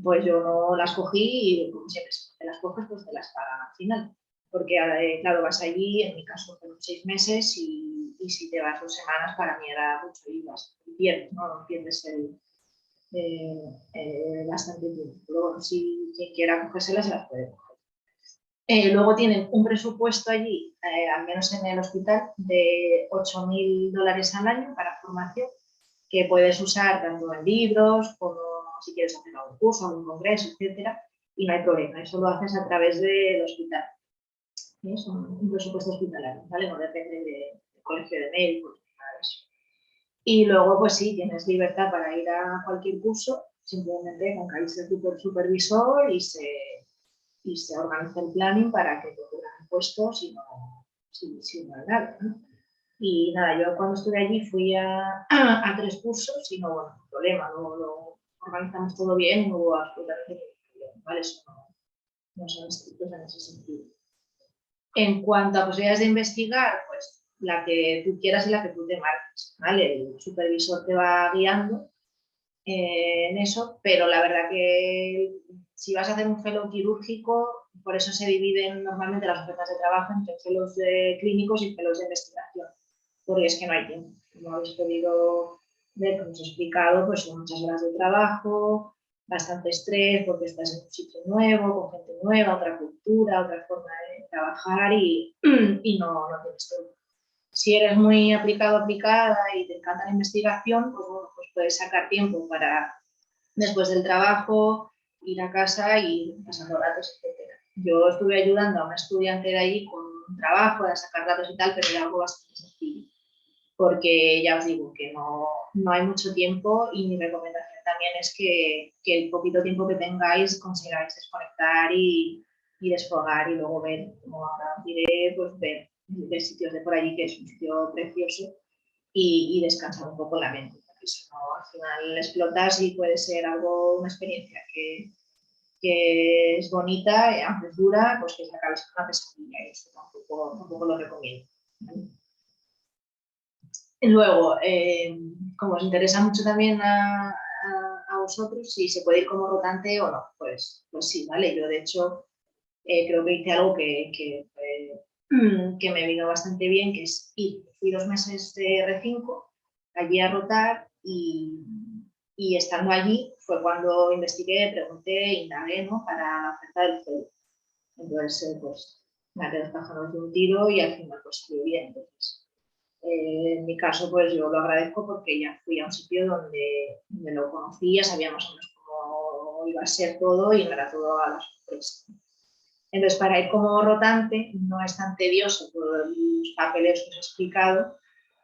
pues yo no las cogí y como siempre, si te las coges, pues te las pagan al final. Porque, claro, vas allí, en mi caso fueron 6 meses y si te vas 2 semanas, para mí era mucho y vas, pierdes, ¿no? No pierdes bastante tiempo. Luego, si quien quiera cogérselas, se las puede coger. Luego tienen un presupuesto allí, al menos en el hospital, de $8.000 al año para formación, que puedes usar tanto en libros como si quieres hacer algún curso, algún congreso, etcétera, y no hay problema, eso lo haces a través del hospital. Es un presupuesto hospitalario, ¿vale? No depende del colegio de médicos ni nada de eso. Y luego, pues sí, tienes libertad para ir a cualquier curso, simplemente con que ahí se supervisor y se organiza el planning para que te ocurran puestos y no hay nada, ¿no? Y nada, yo cuando estuve allí fui a 3 cursos y no hubo ningún problema, lo organizamos todo bien, no hubo absolutamente ningún problema, ¿vale? Eso no son estrictos en ese sentido. En cuanto a posibilidades de investigar, pues la que tú quieras y la que tú te marques, ¿vale? El supervisor te va guiando en eso, pero la verdad que si vas a hacer un fellow quirúrgico, por eso se dividen normalmente las ofertas de trabajo entre fellows clínicos y fellows de investigación, porque es que no hay tiempo. Como habéis podido ver, como os he explicado, pues son muchas horas de trabajo, bastante estrés porque estás en un sitio nuevo, con gente nueva, otra cultura, otra forma de trabajar y no tienes tiempo. Si eres muy aplicada y te encanta la investigación, pues bueno, pues puedes sacar tiempo para después del trabajo, ir a casa y pasando datos, etc. Yo estuve ayudando a una estudiante de allí con un trabajo, a sacar datos y tal, pero era algo bastante sencillo, porque ya os digo que no hay mucho tiempo y mi recomendación también es que el poquito tiempo que tengáis consigáis desconectar y desfogar y luego ver, como ahora os diré, pues ver sitios de por allí, que es un sitio precioso, y descansar un poco la mente, porque si no, al final explotas y puede ser una experiencia que es bonita, aunque es dura, pues que se acabe con una pesadilla, y eso tampoco lo recomiendo, ¿vale? Luego, como os interesa mucho también a vosotros, si se puede ir como rotante o no, pues sí, ¿vale? Yo, de hecho, creo que hice algo que me vino bastante bien, que es ir. Fui 2 meses de R5 allí a rotar y estando allí fue cuando investigué, pregunté, indagué, ¿no? Para la oferta del CEU. Entonces, pues maté 2 pájaros de un tiro y al final pues salió bien. Entonces, en mi caso, pues yo lo agradezco porque ya fui a un sitio donde lo conocía, sabía más o menos cómo iba a ser todo y no era todo a la sorpresa. Entonces, para ir como rotante no es tan tedioso por los papeles que os he explicado,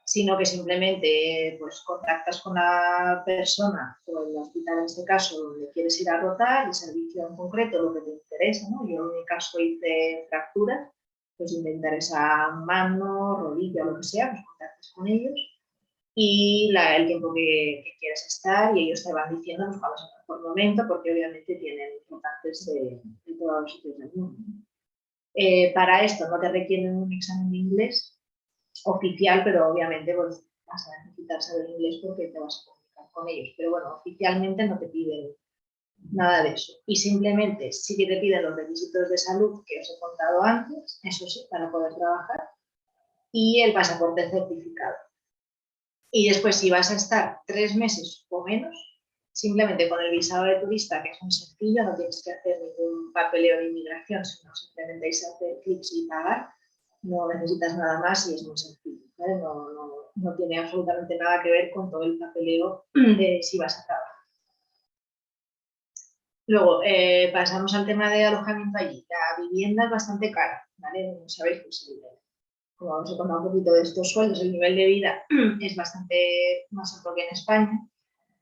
sino que simplemente pues, contactas con la persona o el hospital, en este caso, donde quieres ir a rotar, el servicio en concreto, lo que te interesa, ¿no? Yo en mi caso hice fracturas, pues si te interesa mano, rodilla o lo que sea, pues contactas con ellos y el tiempo que quieres estar, y ellos te van diciendo pues, cuál es el mejor momento, porque obviamente tienen rotantes de todos los sitios del mundo. Para esto no te requieren un examen de inglés oficial, pero obviamente pues, vas a necesitar saber inglés porque te vas a comunicar con ellos. Pero bueno, oficialmente no te piden nada de eso. Y simplemente sí que te piden los requisitos de salud que os he contado antes, eso sí, para poder trabajar, y el pasaporte certificado. Y después, si vas a estar 3 meses o menos, simplemente con el visado de turista, que es muy sencillo, no tienes que hacer ningún papeleo de inmigración, sino simplemente es hacer clics y pagar, no necesitas nada más y es muy sencillo, ¿vale? No tiene absolutamente nada que ver con todo el papeleo de si vas a trabajar. Luego, pasamos al tema de alojamiento allí. La vivienda es bastante cara, ¿vale? Como sabéis, pues como vamos a contar un poquito de estos sueldos, el nivel de vida es bastante más alto que en España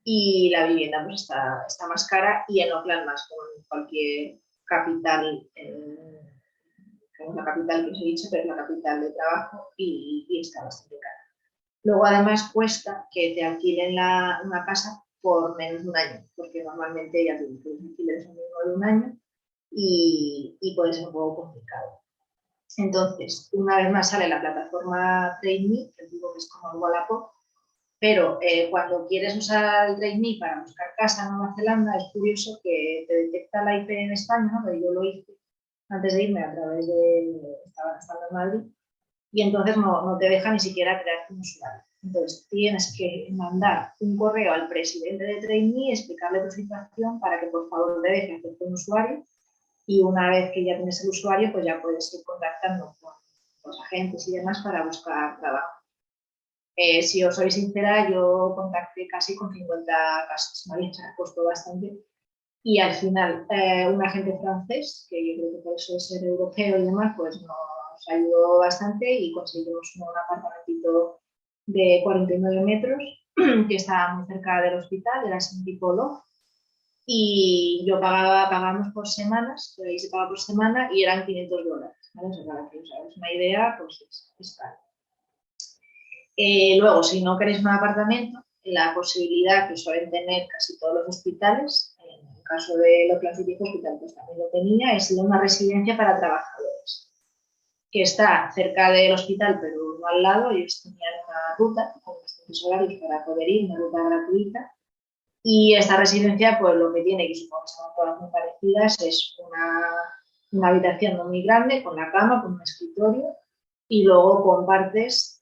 y la vivienda pues está más cara, y en Oakland más, como en cualquier capital, como la capital que os he dicho, pero es la capital de trabajo y está bastante cara. Luego además cuesta que te alquilen una casa por menos de un año, porque normalmente ya tienes alquileres mínimo de un año y puede ser un poco complicado. Entonces, una vez más sale la plataforma TradeMe, que digo que es como el Wallapop, pero cuando quieres usar el TradeMe para buscar casa en Nueva Zelanda, es curioso que te detecta la IP en España, ¿no? Pero yo lo hice antes de irme a través de... estaba en Madrid, y entonces no te deja ni siquiera crear un usuario. Entonces, tienes que mandar un correo al presidente de Trainee, explicarle tu situación para que por favor te deje hacerte un usuario, y una vez que ya tienes el usuario, pues ya puedes ir contactando con los agentes y demás para buscar trabajo. Si os soy sincera, yo contacté casi con 50 casos, ¿vale? O sea, costó bastante. Y al final, un agente francés, que yo creo que por eso es ser europeo y demás, pues nos ayudó bastante y conseguimos un apartamentito de 49 metros que estaba muy cerca del hospital, era un tipo loft, y yo pagamos por semanas, ahí se paga por semana y eran $500, ¿vale? O sea, para que os hagáis una idea, pues es caro. Luego, si no queréis un apartamento, la posibilidad que suelen tener casi todos los hospitales, en el caso de lo clasifico hospital, pues también lo tenía, es una residencia para trabajadores, que está cerca del hospital, pero no al lado. Ellos tenían una ruta con bastantes horarios para poder ir, una ruta gratuita. Y esta residencia, pues lo que tiene, que supongo que son todas muy parecidas, es una habitación no muy grande, con la cama, con un escritorio, y luego compartes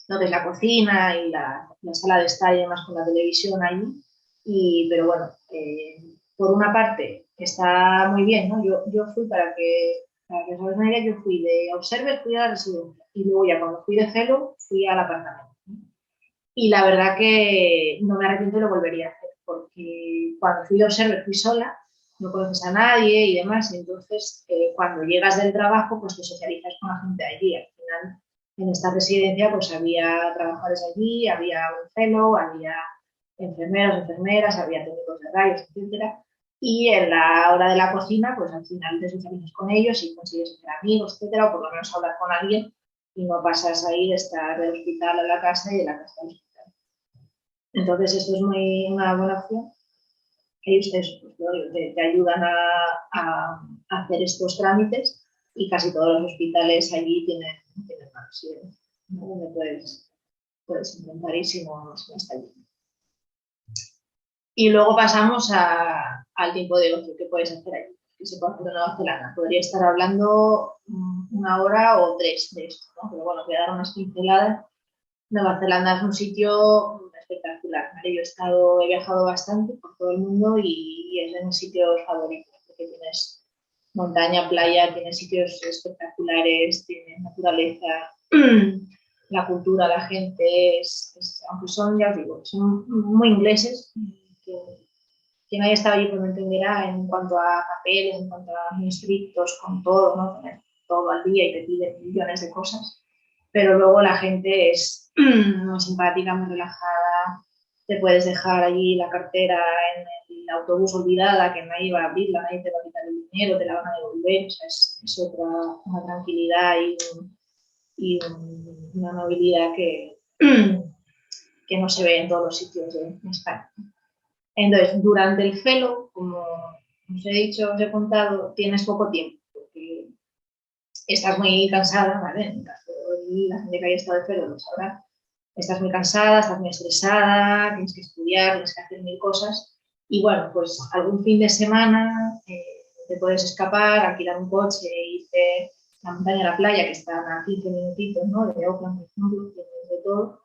lo que es la cocina y la sala de estar y demás con la televisión allí. Pero bueno, por una parte está muy bien, ¿no? Yo fui para que os hagáis una idea, yo fui de Observer, fui a la residencia, y luego ya cuando fui de Fellow fui al apartamento. Y la verdad que no me arrepiento y lo volvería a hacer, porque cuando fui de Observer fui sola, no conoces a nadie y demás, y entonces cuando llegas del trabajo pues te socializas con la gente de allí. Al final en esta residencia pues había trabajadores allí, había un fellow, había enfermeros, enfermeras, había técnicos de rayos, etcétera. Y en la hora de la cocina, pues al final te socializas con ellos y consigues hacer amigos, etcétera, o por lo menos hablar con alguien, y no pasas ahí de estar del hospital a la casa y de la casa al hospital. Entonces esto es una buena opción. Ellos te ayudan a hacer estos trámites, y casi todos los hospitales allí tienen una residencia, ¿no? Donde puedes intentar ir si no está allí. Y luego pasamos al tiempo de ocio que puedes hacer allí, que se puede hacer en Nueva Zelanda. Podría estar hablando una hora o tres de esto, ¿no? Pero bueno, voy a dar unas pinceladas. Nueva Zelanda es un sitio espectacular, ¿vale? Yo he viajado bastante por todo el mundo y es de mis sitios favoritos, porque tienes montaña, playa, tienes sitios espectaculares, tienes naturaleza, la cultura, la gente, aunque son, ya os digo, son muy ingleses, que quien haya estado allí pues me entenderá en cuanto a papeles, en cuanto a muy estrictos con todo, ¿no? Tener todo al día y te piden millones de cosas, pero luego la gente es muy simpática, muy relajada, te puedes dejar allí la cartera en el autobús olvidada, que nadie va a abrirla, nadie te va a quitar el dinero, te la van a devolver. O sea, es una tranquilidad y una amabilidad que no se ve en todos los sitios de España. Entonces, durante el fellow, como os he dicho, os he contado, tienes poco tiempo, porque estás muy cansada, ¿vale? En caso de la gente que haya estado de fellow lo sabrá. Estás muy cansada, estás muy estresada, tienes que estudiar, tienes que hacer mil cosas. Y bueno, pues algún fin de semana te puedes escapar, alquilar un coche e irte a la montaña, a la playa, que están a 15 minutitos, ¿no? De Auckland, por ejemplo, de todo.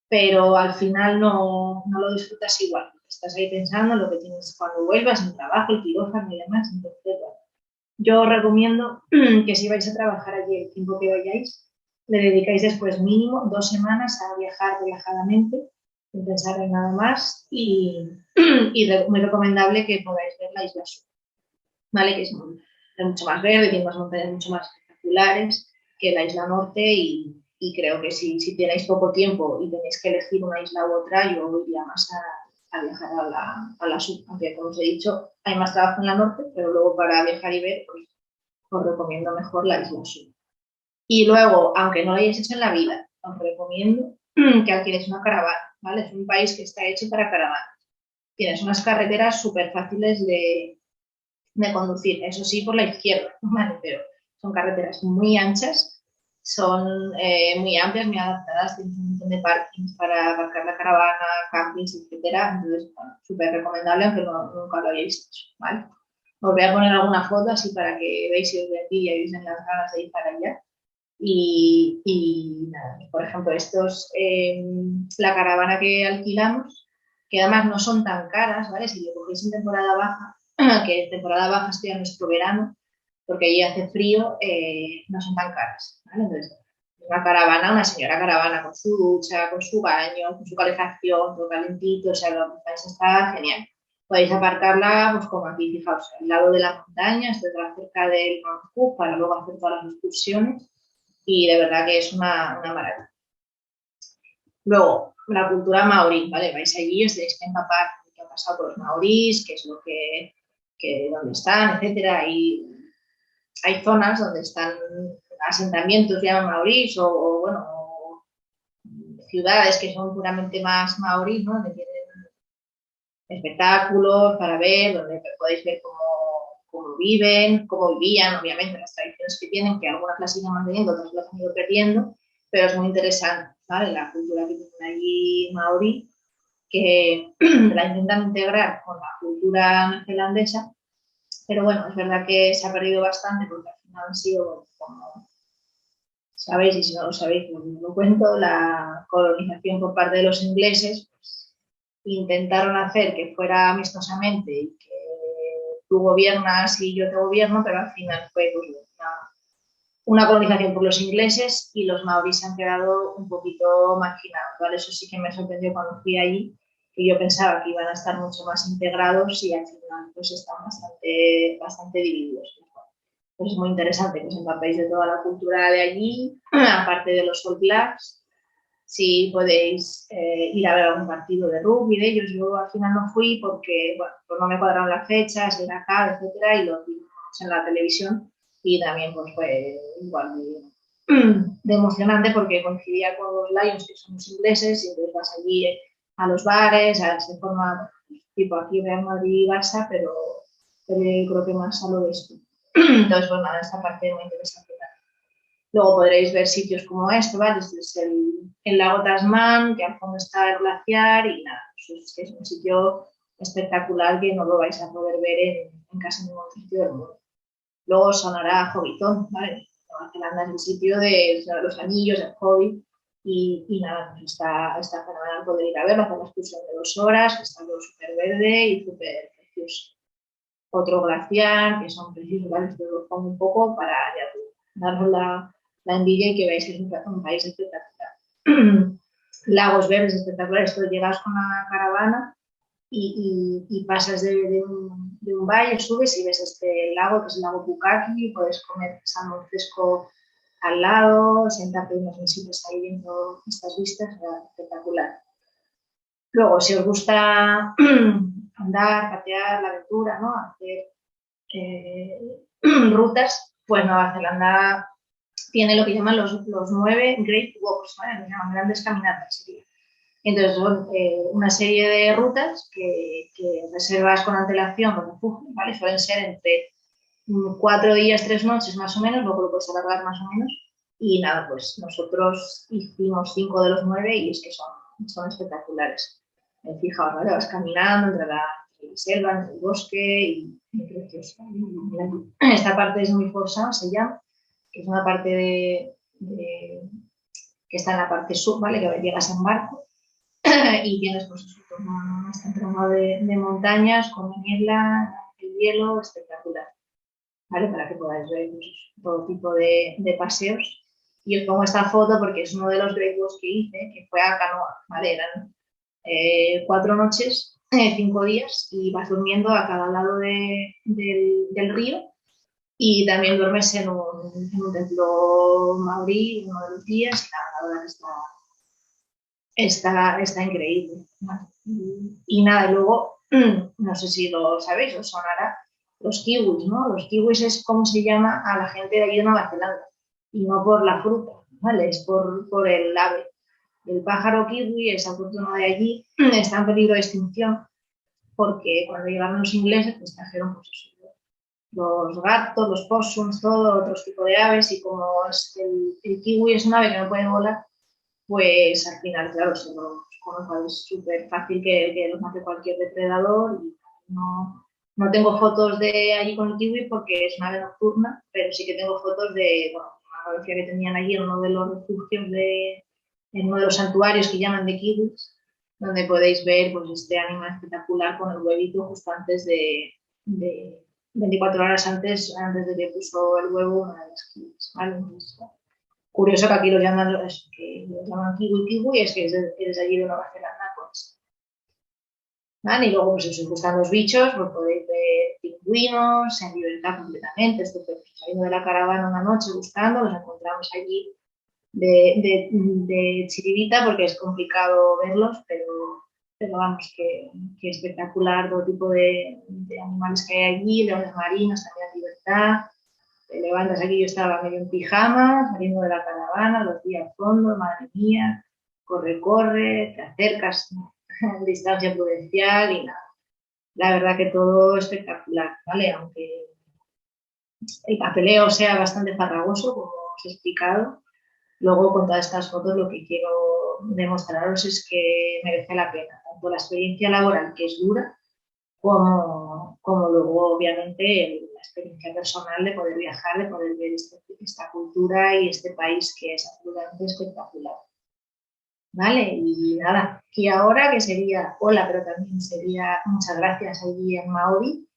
Pero al final no lo disfrutas igual. Estás ahí pensando en lo que tienes cuando vuelvas, en el trabajo, el quirófano y demás. Entonces, bueno, yo os recomiendo que si vais a trabajar allí el tiempo que vayáis, le dedicáis después mínimo 2 semanas a viajar relajadamente, sin pensar en nada más, y muy recomendable que podáis ver la isla sur, ¿vale? Que es mucho más verde, tiene unas montañas mucho más espectaculares que la isla norte, y creo que si tenéis poco tiempo y tenéis que elegir una isla u otra, yo iría más a viajar a la sur, aunque como os he dicho, hay más trabajo en la norte, pero luego para viajar y ver, pues os recomiendo mejor la isla sur. Y luego, aunque no lo hayáis hecho en la vida, os recomiendo que alquiléis una caravana, ¿vale? Es un país que está hecho para caravanas. Tienes unas carreteras súper fáciles de conducir, eso sí, por la izquierda, ¿vale? Pero son carreteras muy anchas, son muy amplias, muy adaptadas, tienes un montón de parkings para aparcar la caravana, campings, etcétera. Entonces, bueno, súper recomendable, aunque nunca lo hayáis hecho, ¿vale? Os voy a poner alguna foto así para que veáis si os envidia y os den las ganas de ir para allá. Y nada, por ejemplo, la caravana que alquilamos, que además no son tan caras, ¿vale? Si lo cogéis en temporada baja, que en temporada baja estoy en nuestro verano, porque allí hace frío, no son tan caras, ¿vale? Entonces, una caravana, una señora caravana con su ducha, con su baño, con su calefacción, todo calentito, o sea, lo que está genial. Podéis aparcarla, pues como aquí, fijaos, al lado de la montaña, estoy cerca del Mount Cook, para luego hacer todas las excursiones, y de verdad que es una maravilla. Luego, la cultura maorí, ¿vale? Vais allí, os tenéis que empapar qué ha pasado con los maorís, qué es lo dónde están, etcétera. Y hay zonas donde están asentamientos llaman maorís bueno, ciudades que son puramente más maorís, ¿no? Donde tienen espectáculos para ver, donde podéis ver cómo viven, cómo vivían, obviamente, las tradiciones que tienen, que algunas las siguen manteniendo, otras las han ido perdiendo, pero es muy interesante, ¿vale? La cultura que tienen allí maorí, que la intentan integrar con la cultura neozelandesa, pero bueno, es verdad que se ha perdido bastante porque al final han sido, como sabéis, y si no lo sabéis, pues lo cuento, la colonización por parte de los ingleses, pues, intentaron hacer que fuera amistosamente y que tú gobiernas y yo te gobierno, pero al final fue pues, una colonización por los ingleses y los maoríes se han quedado un poquito marginados, ¿vale? Eso sí que me sorprendió cuando fui allí, que yo pensaba que iban a estar mucho más integrados y al final pues están bastante divididos. Pues es muy interesante que os empapéis de toda la cultura de allí, aparte de los All Blacks. Si podéis ir a ver algún partido de rugby de ellos, yo al final no fui porque bueno, pues no me cuadraron las fechas, era acá, etcétera, y lo vimos en la televisión y también pues fue igual de emocionante porque coincidía con los Lions, que son los ingleses, y entonces vas allí a los bares, se forma tipo aquí Real Madrid y Barça, pero creo que más a lo de esto. Entonces, pues nada, esta parte es muy interesante. Luego podréis ver sitios como este, ¿vale? Este es el lago Tasman, que al fondo está el glaciar y nada, pues es un sitio espectacular que no lo vais a poder ver en casi ningún sitio del mundo. Luego sonará Hobbiton, ¿vale? Nueva Zelanda es el sitio de los anillos, el Hobbit, y nada, pues está fenomenal poder ir a verlo, hacer la excursión de 2 horas, que está todo súper verde y súper precioso. Otro glaciar, que son preciosos, ¿vale? Esto lo pongo un poco para daros la envidia y que veáis que es un país espectacular. Lagos verdes espectaculares, tú llegas con una caravana y pasas de un valle, subes y ves este lago, que es el lago Pukaki, puedes comer salmón fresco al lado, sentarte en unos mesitas ahí viendo estas vistas, espectacular. Luego, si os gusta andar, patear, la aventura, ¿no? Hacer rutas, pues Nueva Zelanda tiene lo que llaman los 9 Great Walks, ¿vale? Los llaman grandes caminatas. Entonces son una serie de rutas que reservas con antelación los refugios, ¿vale? Suelen ser entre 4 días, 3 noches más o menos, luego lo puedes alargar más o menos. Y nada, pues nosotros hicimos 5 de los 9 y es que son espectaculares. Fijaos, ¿vale? Vas caminando entre la selva, entre el bosque y precioso. Esta parte es muy Forçant, se llama, que es una parte que está en la parte sur, ¿vale? Que llegas en barco y tienes pues este tramo de montañas con niebla, el hielo, espectacular, ¿vale? Para que podáis ver pues, todo tipo de paseos. Y os pongo esta foto porque es uno de los Great Walks que hice, que fue a canoa, ¿vale? Eran 4 noches, 5 días, y vas durmiendo a cada lado del río. Y también duermes en un templo maorí uno de los días y la verdad está increíble. Y nada, luego, no sé si lo sabéis, os sonará, los kiwis, ¿no? Los kiwis es como se llama a la gente de allí de Nueva Zelanda, y no por la fruta, ¿vale? Es por el ave. El pájaro kiwi, es autóctono de allí, está en peligro de extinción porque cuando llegaron los ingleses pues trajeron pues, los gatos, los possums, todo otro tipo de aves, y como el kiwi es un ave que no puede volar, pues al final, claro, se los come, es súper fácil que los mate cualquier depredador. Y no tengo fotos de allí con el kiwi porque es una ave nocturna, pero sí que tengo fotos de, bueno, decía que tenían allí en uno de los refugios, en uno de los santuarios que llaman de kiwis, donde podéis ver pues, este animal espectacular con el huevito justo antes de 24 horas antes de que puso el huevo una de las kiwis, ¿vale? Entonces, curioso que aquí lo llaman kiwi, es que es allí de Nueva Zelanda, pues. ¿Vale? Y luego, pues si os gustan los bichos, pues podéis ver pingüinos en libertad completamente. Esto pues, saliendo de la caravana una noche buscando, los encontramos allí de chiribita porque es complicado verlos, pero vamos, que espectacular todo tipo de animales que hay allí, leones marinos también en libertad. Te levantas aquí, yo estaba medio en pijama, saliendo de la caravana, los vi a fondo, madre mía, corre, te acercas en distancia prudencial y nada. La verdad que todo espectacular, ¿vale? Aunque el papeleo sea bastante farragoso, como os he explicado, luego con todas estas fotos lo que quiero demostraros es que merece la pena, tanto la experiencia laboral, que es dura, como luego, obviamente, la experiencia personal de poder viajar, de poder ver esta cultura y este país que es absolutamente espectacular. ¿Vale? Y nada, y ahora que sería hola, pero también sería muchas gracias allí en Maori.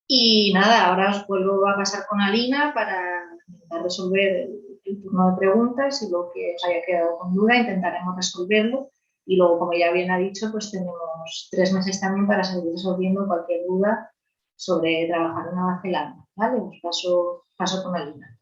Y nada, ahora os vuelvo a pasar con Alina para intentar resolver el turno de preguntas y lo que os haya quedado con duda intentaremos resolverlo. Y luego, como ya bien ha dicho, pues tenemos 3 meses también para seguir resolviendo cualquier duda sobre trabajar en Nueva Zelanda. ¿Vale? Os paso con Alina.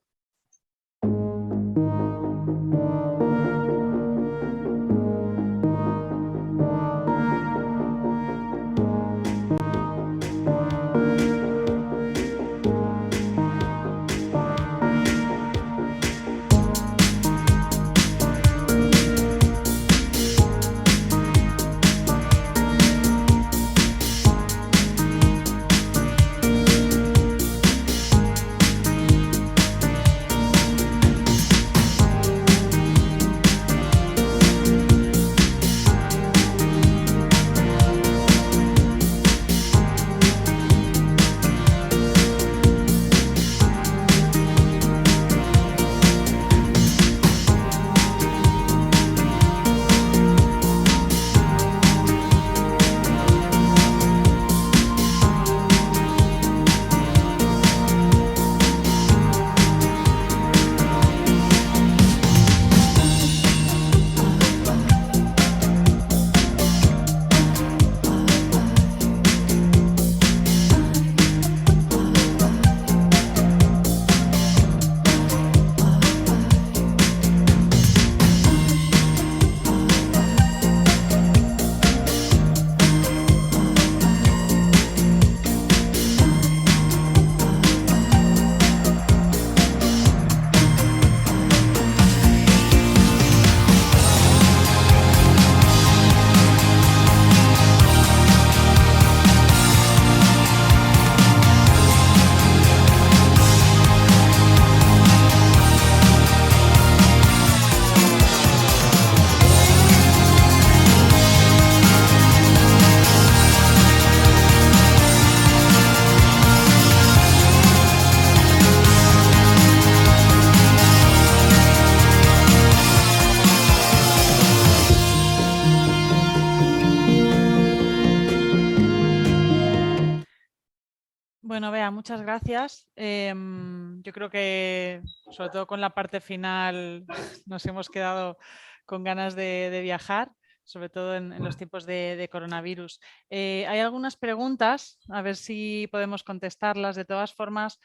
Bueno, Bea, muchas gracias. Yo creo que, sobre todo con la parte final, nos hemos quedado con ganas de viajar, sobre todo en los tiempos de coronavirus. Hay algunas preguntas, a ver si podemos contestarlas. De todas formas,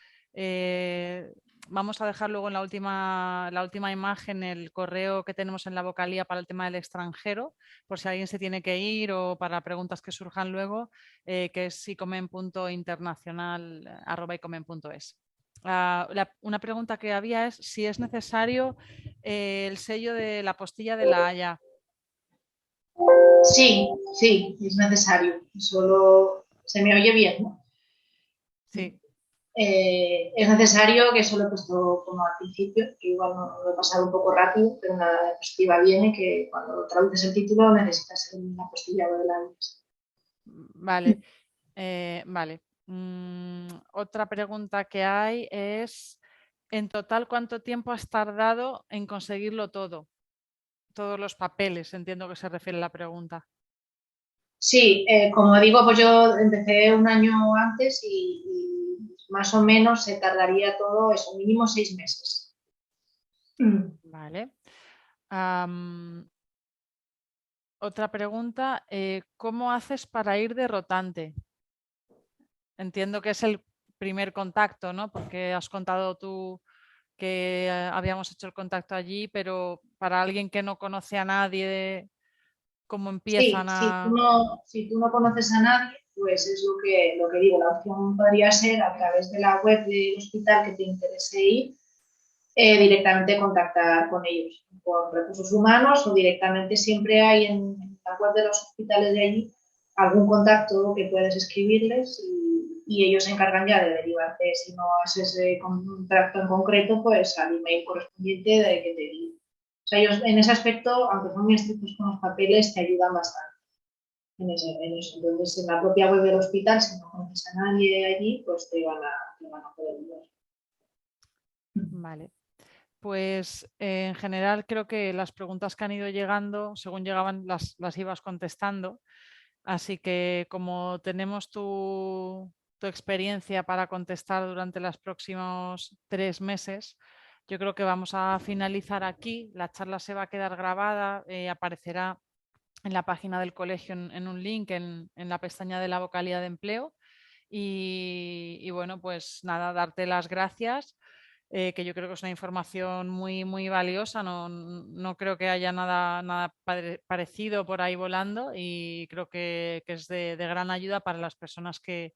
vamos a dejar luego en la última imagen el correo que tenemos en la vocalía para el tema del extranjero, por si alguien se tiene que ir o para preguntas que surjan luego, que es icomen.internacional@icomen.es. Una pregunta que había es si es necesario el sello de la apostilla de La Haya.
Sí, es necesario. Solo se me oye bien, ¿no?
Sí.
Es necesario, que eso lo he puesto como al principio, que igual no lo he pasado un poco rápido, pero una diapositiva viene que cuando traduces el título necesitas una apostillado de la
Vale, vale. Otra pregunta que hay es en total, ¿cuánto tiempo has tardado en conseguirlo todo? Todos los papeles, entiendo que se refiere la pregunta.
Sí, como digo, pues yo empecé un año antes y más o menos se tardaría todo eso, mínimo 6 meses.
Vale. Otra pregunta, ¿cómo haces para ir de rotante? Entiendo que es el primer contacto, ¿no? Porque has contado tú que habíamos hecho el contacto allí, pero para alguien que no conoce a nadie, ¿cómo
Sí,
empiezan a...?
si tú no conoces a nadie, pues es lo que digo, la opción podría ser a través de la web del hospital que te interese ir, directamente contactar con ellos, por recursos humanos o directamente siempre hay en la web de los hospitales de allí algún contacto que puedes escribirles y ellos se encargan ya de derivarte, si no haces ese contacto en concreto, pues al email correspondiente de que te diga. O sea, ellos en ese aspecto, aunque son muy estrictos con los papeles, te ayudan bastante en eso. Entonces, en la propia web del hospital, si no conoces a nadie allí, pues te van a poder ayudar.
Vale. Pues en general creo que las preguntas que han ido llegando, según llegaban, las ibas contestando. Así que como tenemos tu experiencia para contestar durante los próximos 3 meses, yo creo que vamos a finalizar aquí. La charla se va a quedar grabada, aparecerá en la página del colegio en un link en la pestaña de la vocalía de empleo. Y bueno, pues nada, darte las gracias. Que yo creo que es una información muy, muy valiosa. No creo que haya nada parecido por ahí volando y creo que es de gran ayuda para las personas que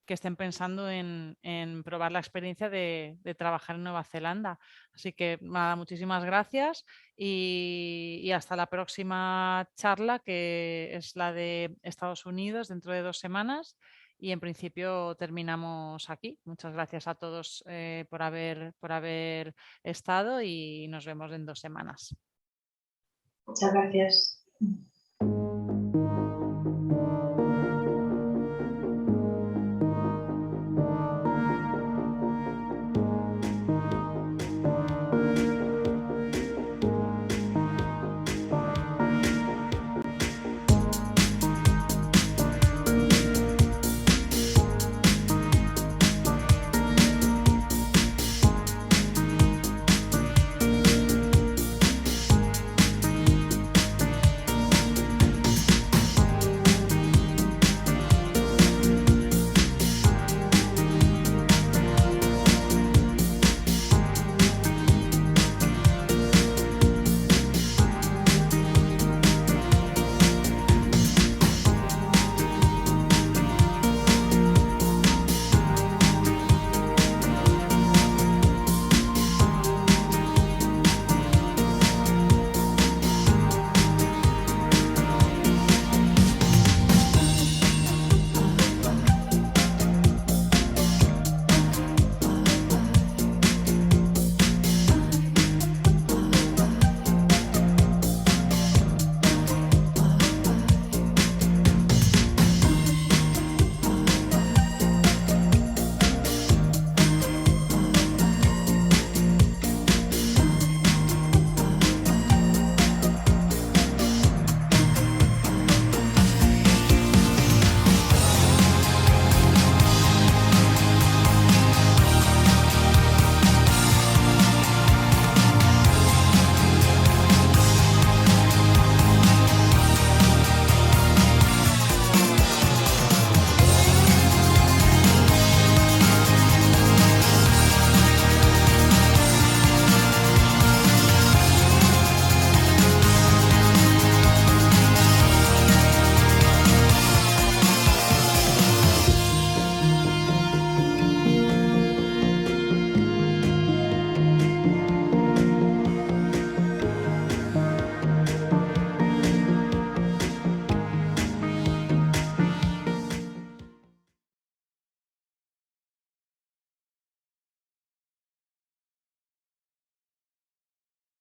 estén pensando en probar la experiencia de trabajar en Nueva Zelanda. Así que nada, muchísimas gracias y hasta la próxima charla, que es la de Estados Unidos dentro de 2 semanas. Y en principio terminamos aquí. Muchas gracias a todos por haber estado y nos vemos en 2 semanas.
Muchas gracias.